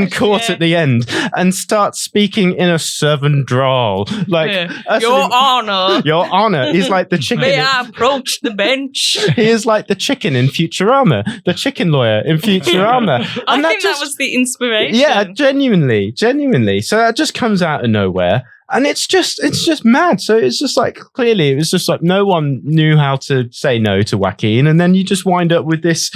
court at the end and starts speaking in a Southern drawl. Like, Your Honor. Your Honor. He's like the chicken. May I approach the bench? He is like the chicken in Futurama, the chicken lawyer in Futurama. I think that was the inspiration. Yeah, genuinely. So that just comes out of nowhere. And it's just mad. So it's just like, clearly it was just like no one knew how to say no to Joaquin. And then you just wind up with this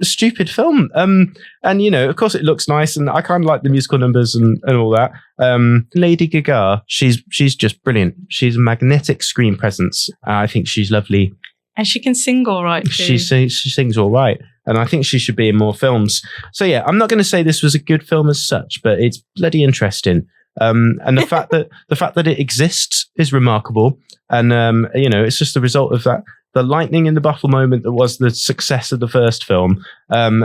stupid film. And, you know, of course it looks nice. And I kind of like the musical numbers and all that. Lady Gaga, she's just brilliant. She's a magnetic screen presence. I think she's lovely. And she can sing all right, too. She sings all right. And I think she should be in more films. So yeah, I'm not going to say this was a good film as such, but it's bloody interesting. And the fact that it exists is remarkable. And you know, it's just the result of that, the lightning in the bottle moment that was the success of the first film,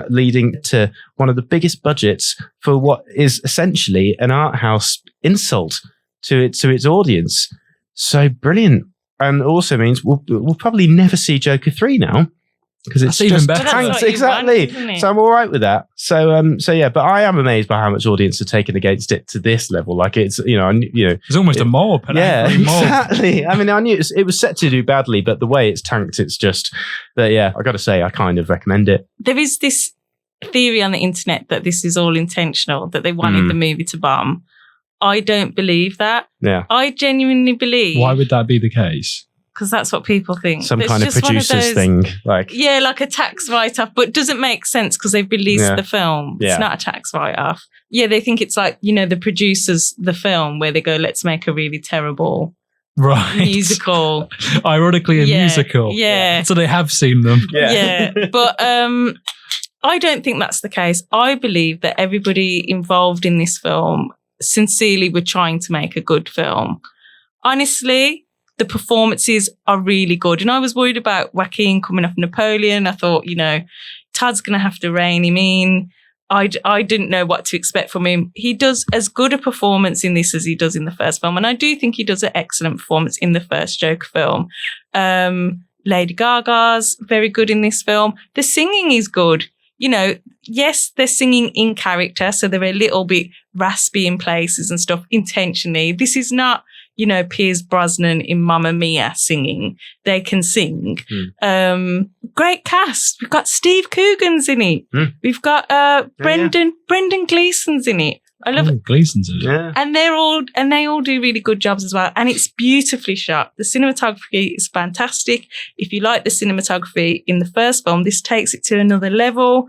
leading to one of the biggest budgets for what is essentially an art house insult to its audience. So brilliant. And also means we'll probably never see Joker 3 now. Because it's even just better. tanks, Exactly. So I'm all right with that. So yeah, but I am amazed by how much audience are taken against it to this level. Like, it's, you know, It's almost a mob. Yeah, exactly. I mean, I knew it was set to do badly, but the way it's tanked, it's just. But yeah, I got to say, I kind of recommend it. There is this theory on the internet that this is all intentional, that they wanted the movie to bomb. I don't believe that. Yeah, I genuinely believe. Why would that be the case? Because that's what people think. some It's kind of just one producer's those- thing, like. Yeah, like a tax write-off, but it doesn't make sense because they've released the film. Yeah. It's not a tax write-off. Yeah, they think it's like, you know, the producers, the film, where they go, let's make a really terrible Right. musical. Ironically, a musical. Yeah. So they have seen them. Yeah. But I don't think that's the case. I believe that everybody involved in this film sincerely were trying to make a good film. Honestly, the performances are really good. And I was worried about Joaquin coming off Napoleon. I thought, you know, Todd's going to have to rein him in. I didn't know what to expect from him. He does as good a performance in this as he does in the first film. And I do think he does an excellent performance in the first Joker film. Lady Gaga's very good in this film. The singing is good. You know, yes, they're singing in character, so they're a little bit raspy in places and stuff intentionally. This is not, you know, Pierce Brosnan in Mamma Mia singing. They can sing. Great cast. We've got Steve Coogan's in it. We've got Brendan Gleeson's in it. I love it. Gleeson's in it. Yeah. And they all do really good jobs as well. And it's beautifully shot. The cinematography is fantastic. If you like the cinematography in the first film, this takes it to another level.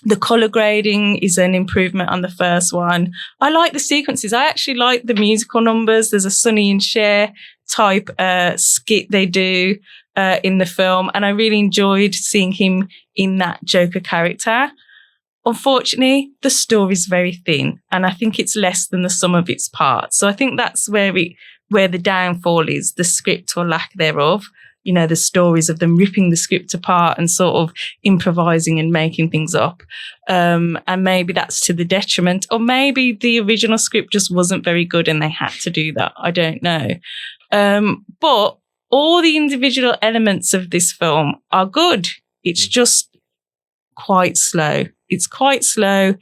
The color grading is an improvement on the first one. I like the sequences. I actually like the musical numbers. There's a Sonny and Cher type skit they do in the film. And I really enjoyed seeing him in that Joker character. Unfortunately, the story's very thin, and I think it's less than the sum of its parts. So I think that's where the downfall is, the script or lack thereof. You know, the stories of them ripping the script apart and sort of improvising and making things up. And maybe that's to the detriment, or maybe the original script just wasn't very good and they had to do that. I don't know. But all the individual elements of this film are good. It's just quite slow. It's quite slow.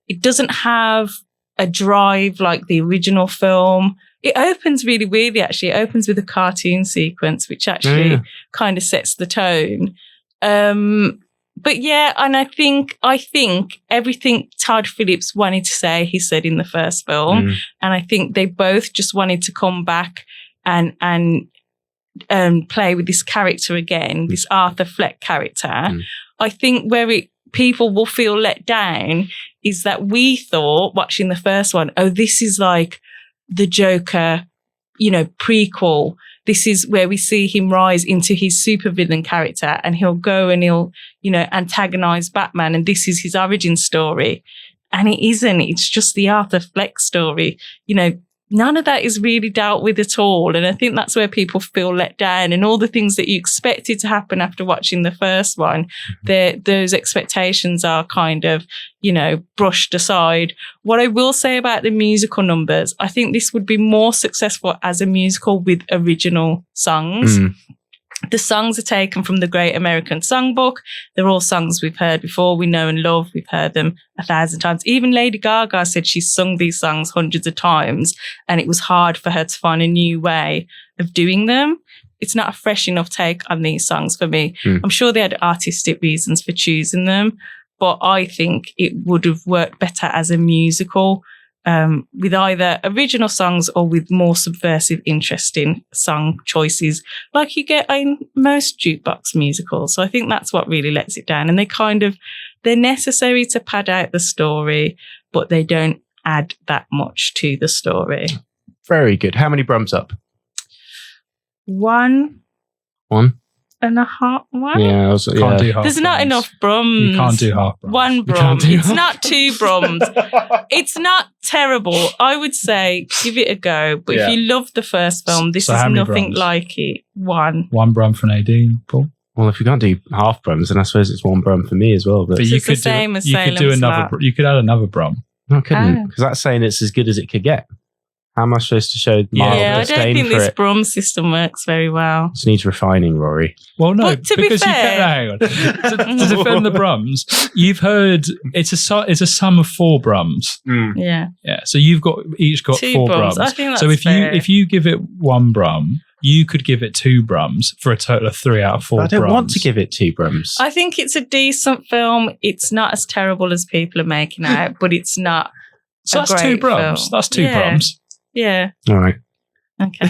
It doesn't have a drive like the original film. It opens really weirdly, actually. It opens with a cartoon sequence, which actually kind of sets the tone. But yeah, and I think everything Todd Phillips wanted to say, he said in the first film. And I think they both just wanted to come back and play with this character again, this Arthur Fleck character. I think where people will feel let down is that we thought, watching the first one, oh, this is like the Joker, you know, prequel. This is where we see him rise into his supervillain character, and he'll go and he'll, you know, antagonize Batman, and this is his origin story. And it isn't. It's just the Arthur Fleck story. You know, none of that is really dealt with at all. And I think that's where people feel let down, and all the things that you expected to happen after watching the first one, those expectations are kind of, brushed aside. What I will say about the musical numbers, I think this would be more successful as a musical with original songs. The songs are taken from the Great American Songbook. They're all songs we've heard before, we know and love. We've heard them 1,000 times. Even Lady Gaga said she's sung these songs hundreds of times, and it was hard for her to find a new way of doing them. It's not a fresh enough take on these songs for me. I'm sure they had artistic reasons for choosing them, but I think it would have worked better as a musical, with either original songs or with more subversive, interesting song choices like you get in most jukebox musicals. So I think that's what really lets it down. And they're necessary to pad out the story, but they don't add that much to the story. Very good. How many Brums up? 1.5. Yeah, Can't do half There's not Brums. enough Brums. You can't do half Brums. 1 You Brum. can't do It's half- not 2 Brums. It's not terrible. I would say give it a go. But if you love the first film, this So is how many nothing Brums? like it. 1. 1 Brum for Nadine, Paul. Well, if you can't do half Brums, then I suppose it's 1 Brum for me as well. But But So you it's the could same do, as you could do Salem's another. Lot. You could add another Brum. no, I couldn't, Oh. because that's saying it's as good as it could get. How am I supposed to show mild Yeah, I don't disdain think for this it? Brum system works very well. Just needs refining, Rory. Well, no, But to be because fair- hang on. to defend the Brums, you've heard it's a sum of 4 Brums. Yeah. Yeah, so each got 2 4 Brums. Brums. I think that's So fair. if you give it 1 Brum, you could give it 2 Brums for a total of 3 out of 4. I don't Brums. want to give it 2 Brums. I think it's a decent film. It's not as terrible as people are making out, but it's not. So a that's 2 great Brums. film. That's 2 Yeah. Brums. Yeah. All right. Okay.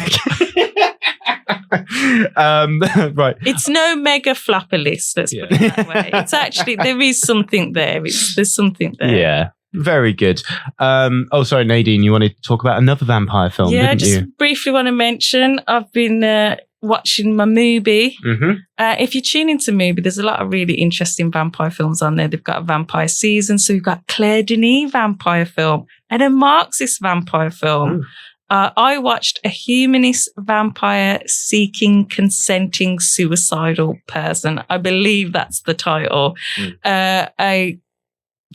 Right. It's no mega flopper list, let's put it that way. It's actually, there is something there. There's something there. Yeah. Very good. Sorry, Nadine, you wanted to talk about another vampire film, Yeah, I didn't just you? briefly want to mention, I've been watching my movie. Mm-hmm. If you tune into Mubi, there's a lot of really interesting vampire films on there. They've got a vampire season. So we've got Claire Denis vampire film and a Marxist vampire film. I watched a humanist vampire seeking consenting suicidal person. I believe that's the title. A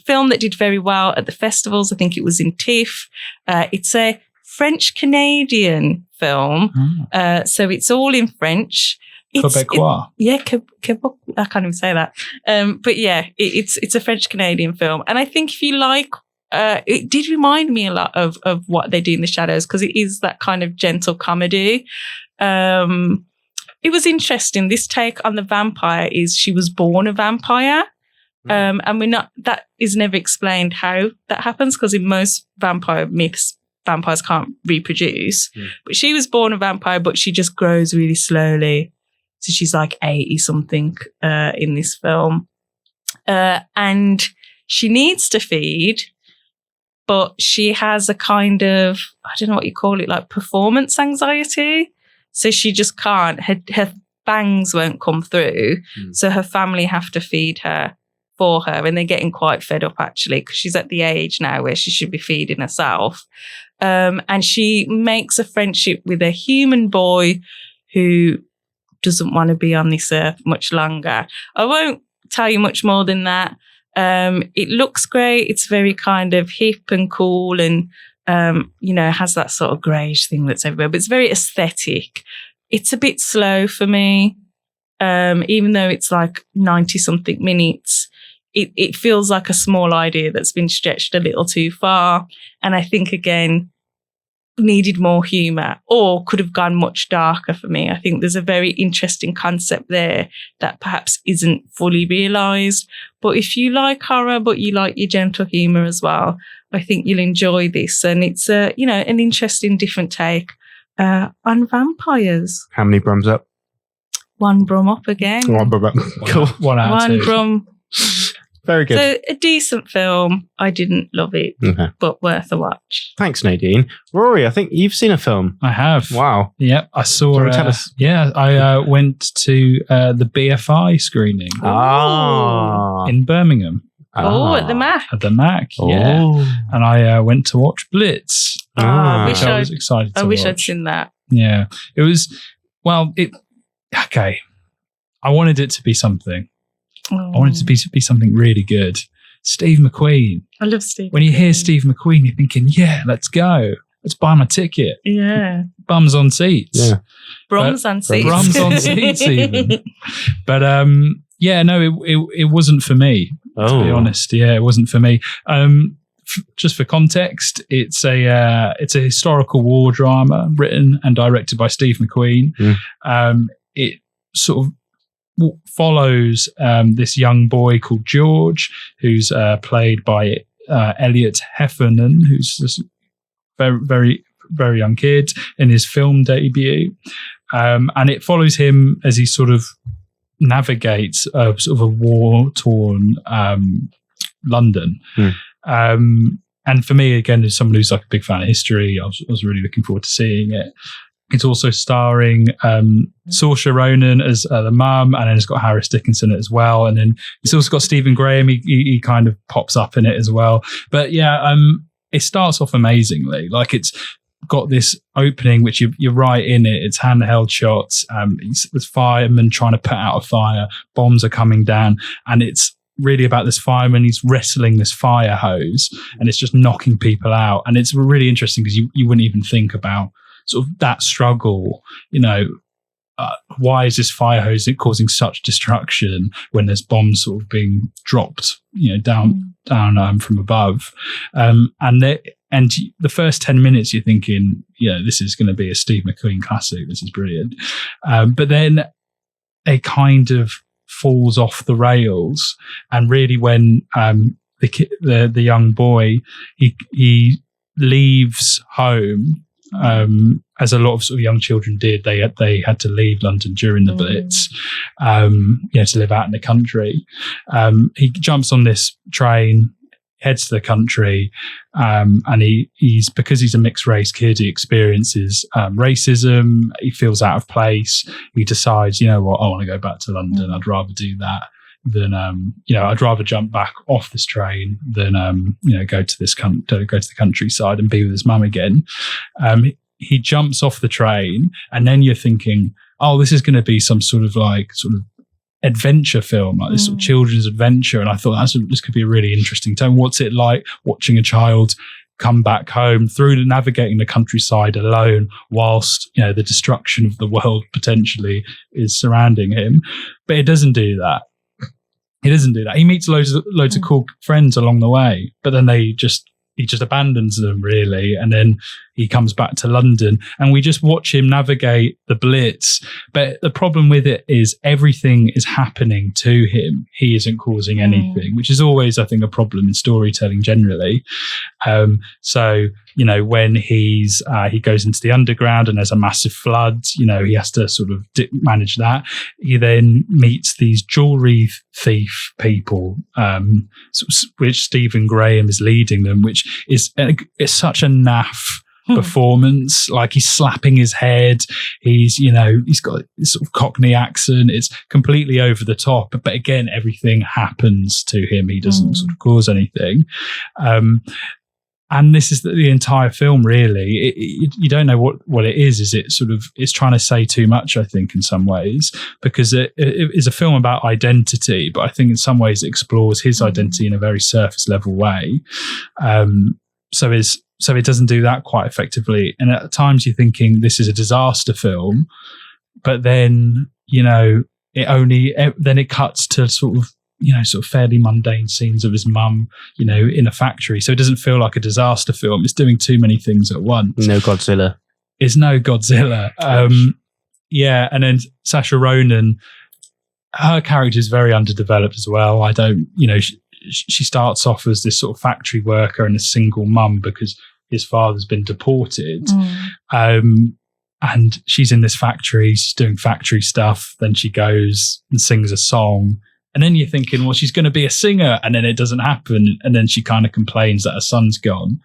film that did very well at the festivals. I think it was in TIFF. It's a French-Canadian film. So it's all in French. Quebecois. Quebec. I can't even say that. But yeah, it's a French-Canadian film. And I think if you like, it did remind me a lot of What They Do in the Shadows, because it is that kind of gentle comedy. It was interesting. This take on the vampire is she was born a vampire. And that is never explained how that happens, because in most vampire myths, vampires can't reproduce. But she was born a vampire, but she just grows really slowly. So she's like 80 something in this film. And she needs to feed, but she has a kind of, I don't know what you call it, like performance anxiety. So she just can't, her bangs won't come through. So her family have to feed her for her. And they're getting quite fed up, actually, because she's at the age now where she should be feeding herself. And she makes a friendship with a human boy who doesn't want to be on this earth much longer. I won't tell you much more than that. It looks great. It's very kind of hip and cool and, has that sort of greyish thing that's everywhere, but it's very aesthetic. It's a bit slow for me. Even though it's like 90 something minutes, it feels like a small idea that's been stretched a little too far. And I think, again, needed more humour or could have gone much darker for me. I think there's a very interesting concept there that perhaps isn't fully realised. But if you like horror, but you like your gentle humour as well, I think you'll enjoy this. And it's an interesting, different take on vampires. How many Brums up? 1 Brum up again. 1 Brum up. Cool. 1 out of 1 2. Brum. Very good. So a decent film. I didn't love it, Okay. but worth a watch. Thanks, Nadine. Rory, I think you've seen a film. I have. Wow. Yep, I saw. Do you wanna tell us? Yeah, I went to the BFI screening Ah. in Birmingham. At the Mac. At the Mac, yeah. Oh. And I went to watch Blitz. Ah. Which I was excited to I wish watch. I'd seen that. Yeah. It was, okay. I wanted it to be something. I wanted it to be something really good. Steve McQueen. I love Steve. When you hear Steve McQueen, you're thinking, yeah, let's go. Let's buy my ticket. Yeah. Bums on seats. Yeah. Brums on seats. Brums on seats even. But it wasn't for me, to be honest. Yeah, it wasn't for me. Just for context, it's a historical war drama written and directed by Steve McQueen. It sort of follows this young boy called George, who's played by Elliot Heffernan, who's this very, very, very young kid in his film debut. And it follows him as he sort of navigates sort of a war-torn London. And for me, again, as someone who's like a big fan of history, I was really looking forward to seeing it. It's also starring Saoirse Ronan as the mum, and then it's got Harris Dickinson in it as well. And then it's also got Stephen Graham. He kind of pops up in it as well. But yeah, it starts off amazingly. Like, it's got this opening, which you're right in it. It's handheld shots. There's firemen trying to put out a fire. Bombs are coming down, and it's really about this fireman. He's wrestling this fire hose, and it's just knocking people out. And it's really interesting because you wouldn't even think about sort of that struggle, why is this fire hose causing such destruction when there's bombs sort of being dropped, down from above? And the first 10 minutes you're thinking, this is going to be a Steve McQueen classic. This is brilliant. But then it kind of falls off the rails. And really when the young boy, he leaves home, as a lot of sort of young children did, they had to leave London during the Blitz, to live out in the country. He jumps on this train, heads to the country, and he's because he's a mixed race kid, he experiences racism. He feels out of place. He decides, I want to go back to London. I'd rather do that than I'd rather jump back off this train than go to the countryside and be with his mum again. He jumps off the train, and then you're thinking, oh, this is going to be some sort of adventure film, like this sort of children's adventure. And I thought this could be a really interesting tone. What's it like watching a child come back home through navigating the countryside alone whilst the destruction of the world potentially is surrounding him? But it doesn't do that. He doesn't do that. He meets loads of cool friends along the way, but then he just abandons them, really. And then he comes back to London, and we just watch him navigate the Blitz. But the problem with it is everything is happening to him. He isn't causing anything, which is always, I think, a problem in storytelling generally. So, when he goes into the underground and there's a massive flood, he has to sort of manage that. He then meets these jewelry thief people, which Stephen Graham is leading them, which is such a naff performance. Like, he's slapping his head. He's got this sort of Cockney accent. It's completely over the top. But again, everything happens to him. He doesn't sort of cause anything. And this is the entire film, really. You don't know what it is. Is it it's trying to say too much, I think, in some ways, because it is a film about identity, but I think in some ways it explores his identity in a very surface level way. So it doesn't do that quite effectively. And at times you're thinking this is a disaster film, but then, it cuts to sort of fairly mundane scenes of his mum, in a factory. So it doesn't feel like a disaster film. It's doing too many things at once. No Godzilla. It's no Godzilla. And then Saoirse Ronan, her character is very underdeveloped as well. She starts off as this sort of factory worker and a single mum because his father's been deported. And she's in this factory, she's doing factory stuff. Then she goes and sings a song. And then you're thinking, well, she's going to be a singer. And then it doesn't happen. And then she kind of complains that her son's gone.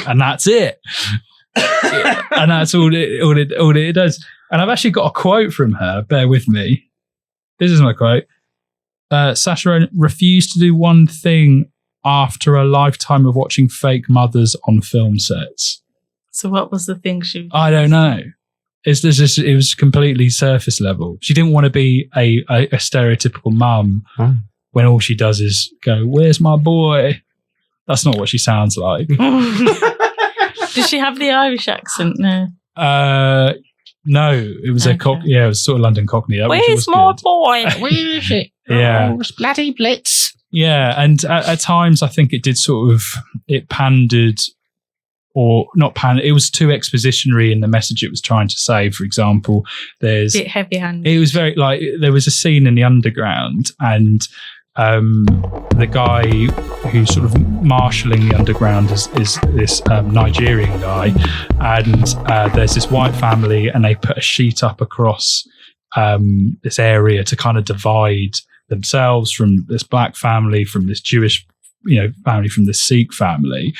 And that's it. And that's all it does. And I've actually got a quote from her. Bear with me. This is my quote. Saoirse Ronan refused to do one thing after a lifetime of watching fake mothers on film sets. So what was the thing she... I don't know. It was completely surface level. She didn't want to be a stereotypical mum when all she does is go, "Where's my boy?" That's not what she sounds like. Did she have the Irish accent? No. No, it was it was sort of London Cockney. Where's my boy? Where is it? Yeah. Oh, bloody blitz. Yeah, and at times I think it did it pandered, or not pandered, it was too expositionary in the message it was trying to say. For example, there's... Bit heavy-handed. It was very, like, there was a scene in the underground, and the guy who's sort of marshalling the underground is this Nigerian guy, and there's this white family, and they put a sheet up across this area to kind of divide themselves from this black family, from this Jewish family, from this Sikh family.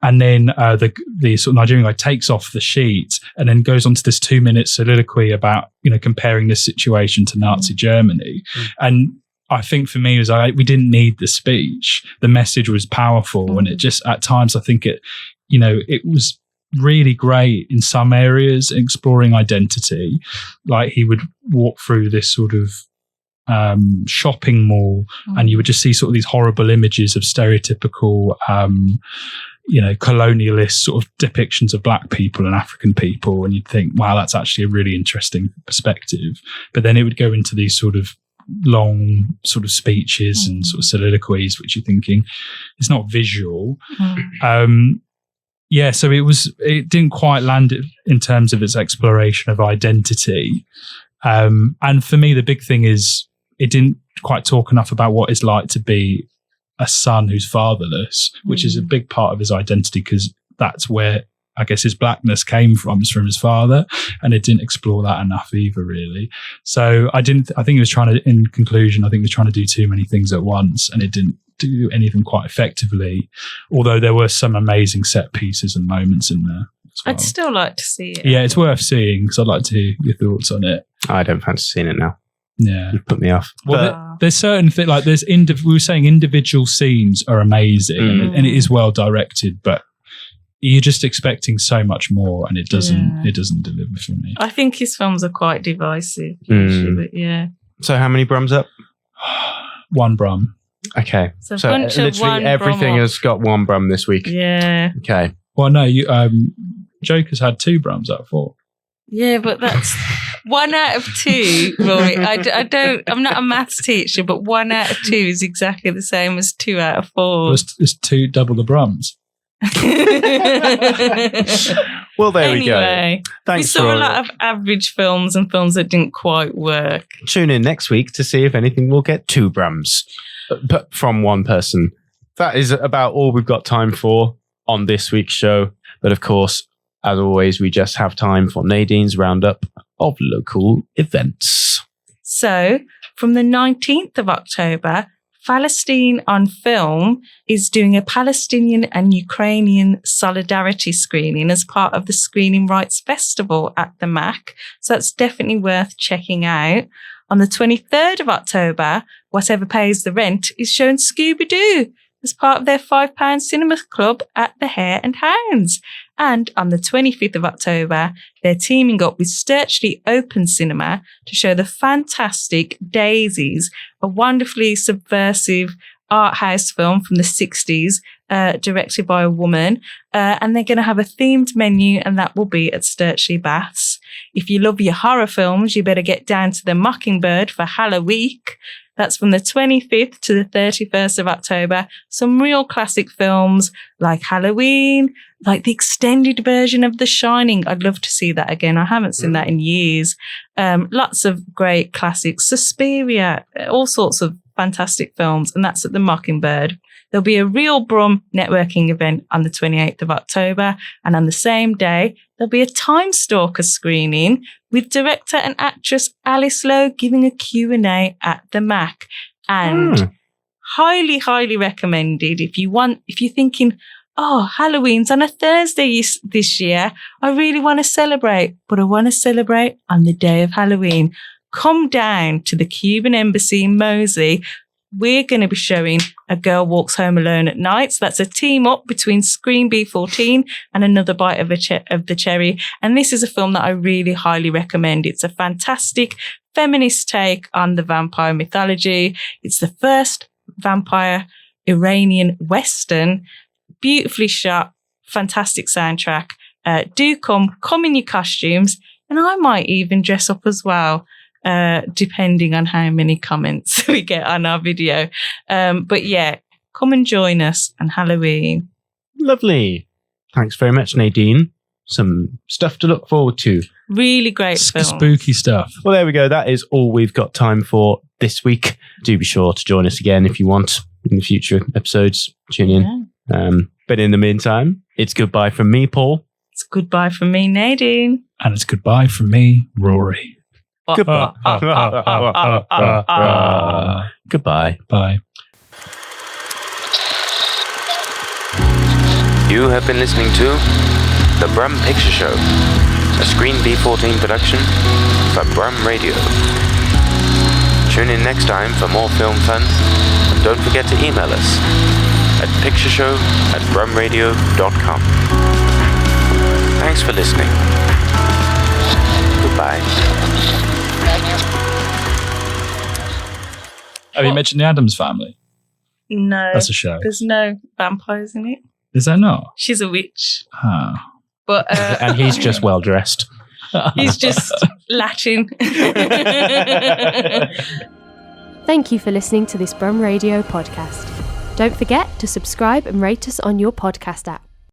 And then the sort of Nigerian guy takes off the sheet and then goes on to this 2-minute soliloquy about comparing this situation to Nazi Germany. And I think for me, it was we didn't need the speech. The message was powerful, and it just, at times, I think it was really great in some areas, exploring identity. Like, he would walk through this sort of shopping mall, and you would just see sort of these horrible images of stereotypical colonialist sort of depictions of black people and African people, and you'd think, wow, that's actually a really interesting perspective. But then it would go into these sort of long sort of speeches and sort of soliloquies, which you're thinking, it's not visual. So it didn't quite land in terms of its exploration of identity. And for me, the big thing is it didn't quite talk enough about what it's like to be a son who's fatherless, which is a big part of his identity, because that's where I guess his blackness came from his father, and it didn't explore that enough either, really. So I think he was trying to, in conclusion, I think he was trying to do too many things at once, and it didn't do anything quite effectively, although there were some amazing set pieces and moments in there as well. I'd still like to see it. Yeah, it's worth seeing, because I'd like to hear your thoughts on it. I don't fancy seeing it now. Yeah, You've put me off. Well, there's certain things, like we were saying, individual scenes are amazing, and it is well directed, but you're just expecting so much more, and it doesn't deliver for me. I think his films are quite divisive, usually, but yeah. So how many Brums up? 1 Brum. Okay. So literally everything has got 1 Brum this week. Yeah. Okay. Well, no, Joker's had 2 Brums out of 4. Yeah, but that's 1 out of 2, Rory. I'm not a maths teacher, but 1 out of 2 is exactly the same as 2 out of 4. Well, it's 2 double the Brums. Well, there we go. Thanks. We saw a lot of average films and films that didn't quite work. Tune in next week to see if anything will get 2 Brums from one person. That is about all we've got time for on this week's show. But of course, as always, we just have time for Nadine's roundup of local events. So, from the 19th of October, Palestine on Film is doing a Palestinian and Ukrainian solidarity screening as part of the Screening Rights Festival at the MAC. So that's definitely worth checking out. On the 23rd of October, Whatever Pays the Rent is showing Scooby-Doo as part of their £5 cinema club at the Hare and Hounds. And on the 25th of October, they're teaming up with Sturchley Open Cinema to show the fantastic Daisies, a wonderfully subversive art house film from the 60s, directed by a woman. And they're going to have a themed menu, and that will be at Sturchley Baths. If you love your horror films, you better get down to the Mockingbird for Halloween. That's from the 25th to the 31st of October. Some real classic films like Halloween, like the extended version of The Shining. I'd love to see that again. I haven't seen that in years. Lots of great classics. Suspiria, all sorts of fantastic films. And that's at the Mockingbird. There'll be a real Brum networking event on the 28th of October. And on the same day, there'll be a Time Stalker screening with director and actress Alice Lowe giving a Q&A at the MAC. And highly, highly recommended if you're thinking, oh, Halloween's on a Thursday this year. I really want to celebrate, but I want to celebrate on the day of Halloween. Come down to the Cuban Embassy in Moseley. we're going to be showing A Girl Walks Home Alone at Night. So that's a team up between Screen B14 and Another Bite of the Cherry. And this is a film that I really highly recommend. It's a fantastic feminist take on the vampire mythology. It's the first vampire Iranian Western, beautifully shot, fantastic soundtrack. Do come in your costumes, and I might even dress up as well, depending on how many comments we get on our video. But yeah, come and join us on Halloween. Lovely. Thanks very much, Nadine. Some stuff to look forward to. Really great film. Spooky stuff. Well, there we go. That is all we've got time for this week. Do be sure to join us again if you want in the future episodes. Tune in. Yeah. But in the meantime, it's goodbye from me, Paul. It's goodbye from me, Nadine. And it's goodbye from me, Rory. Goodbye. Goodbye. Bye. You have been listening to The Brum Picture Show, a Screen B14 production for Brum Radio. Tune in next time for more film fun, and don't forget to email us at pictureshow@brumradio.com. Thanks for listening. Goodbye. Have you mentioned the Addams Family? No. That's a show. There's no vampires in it. Is there not? She's a witch. Ah. But And he's just well dressed. he's just Latin. Thank you for listening to this Brum Radio podcast. Don't forget to subscribe and rate us on your podcast app.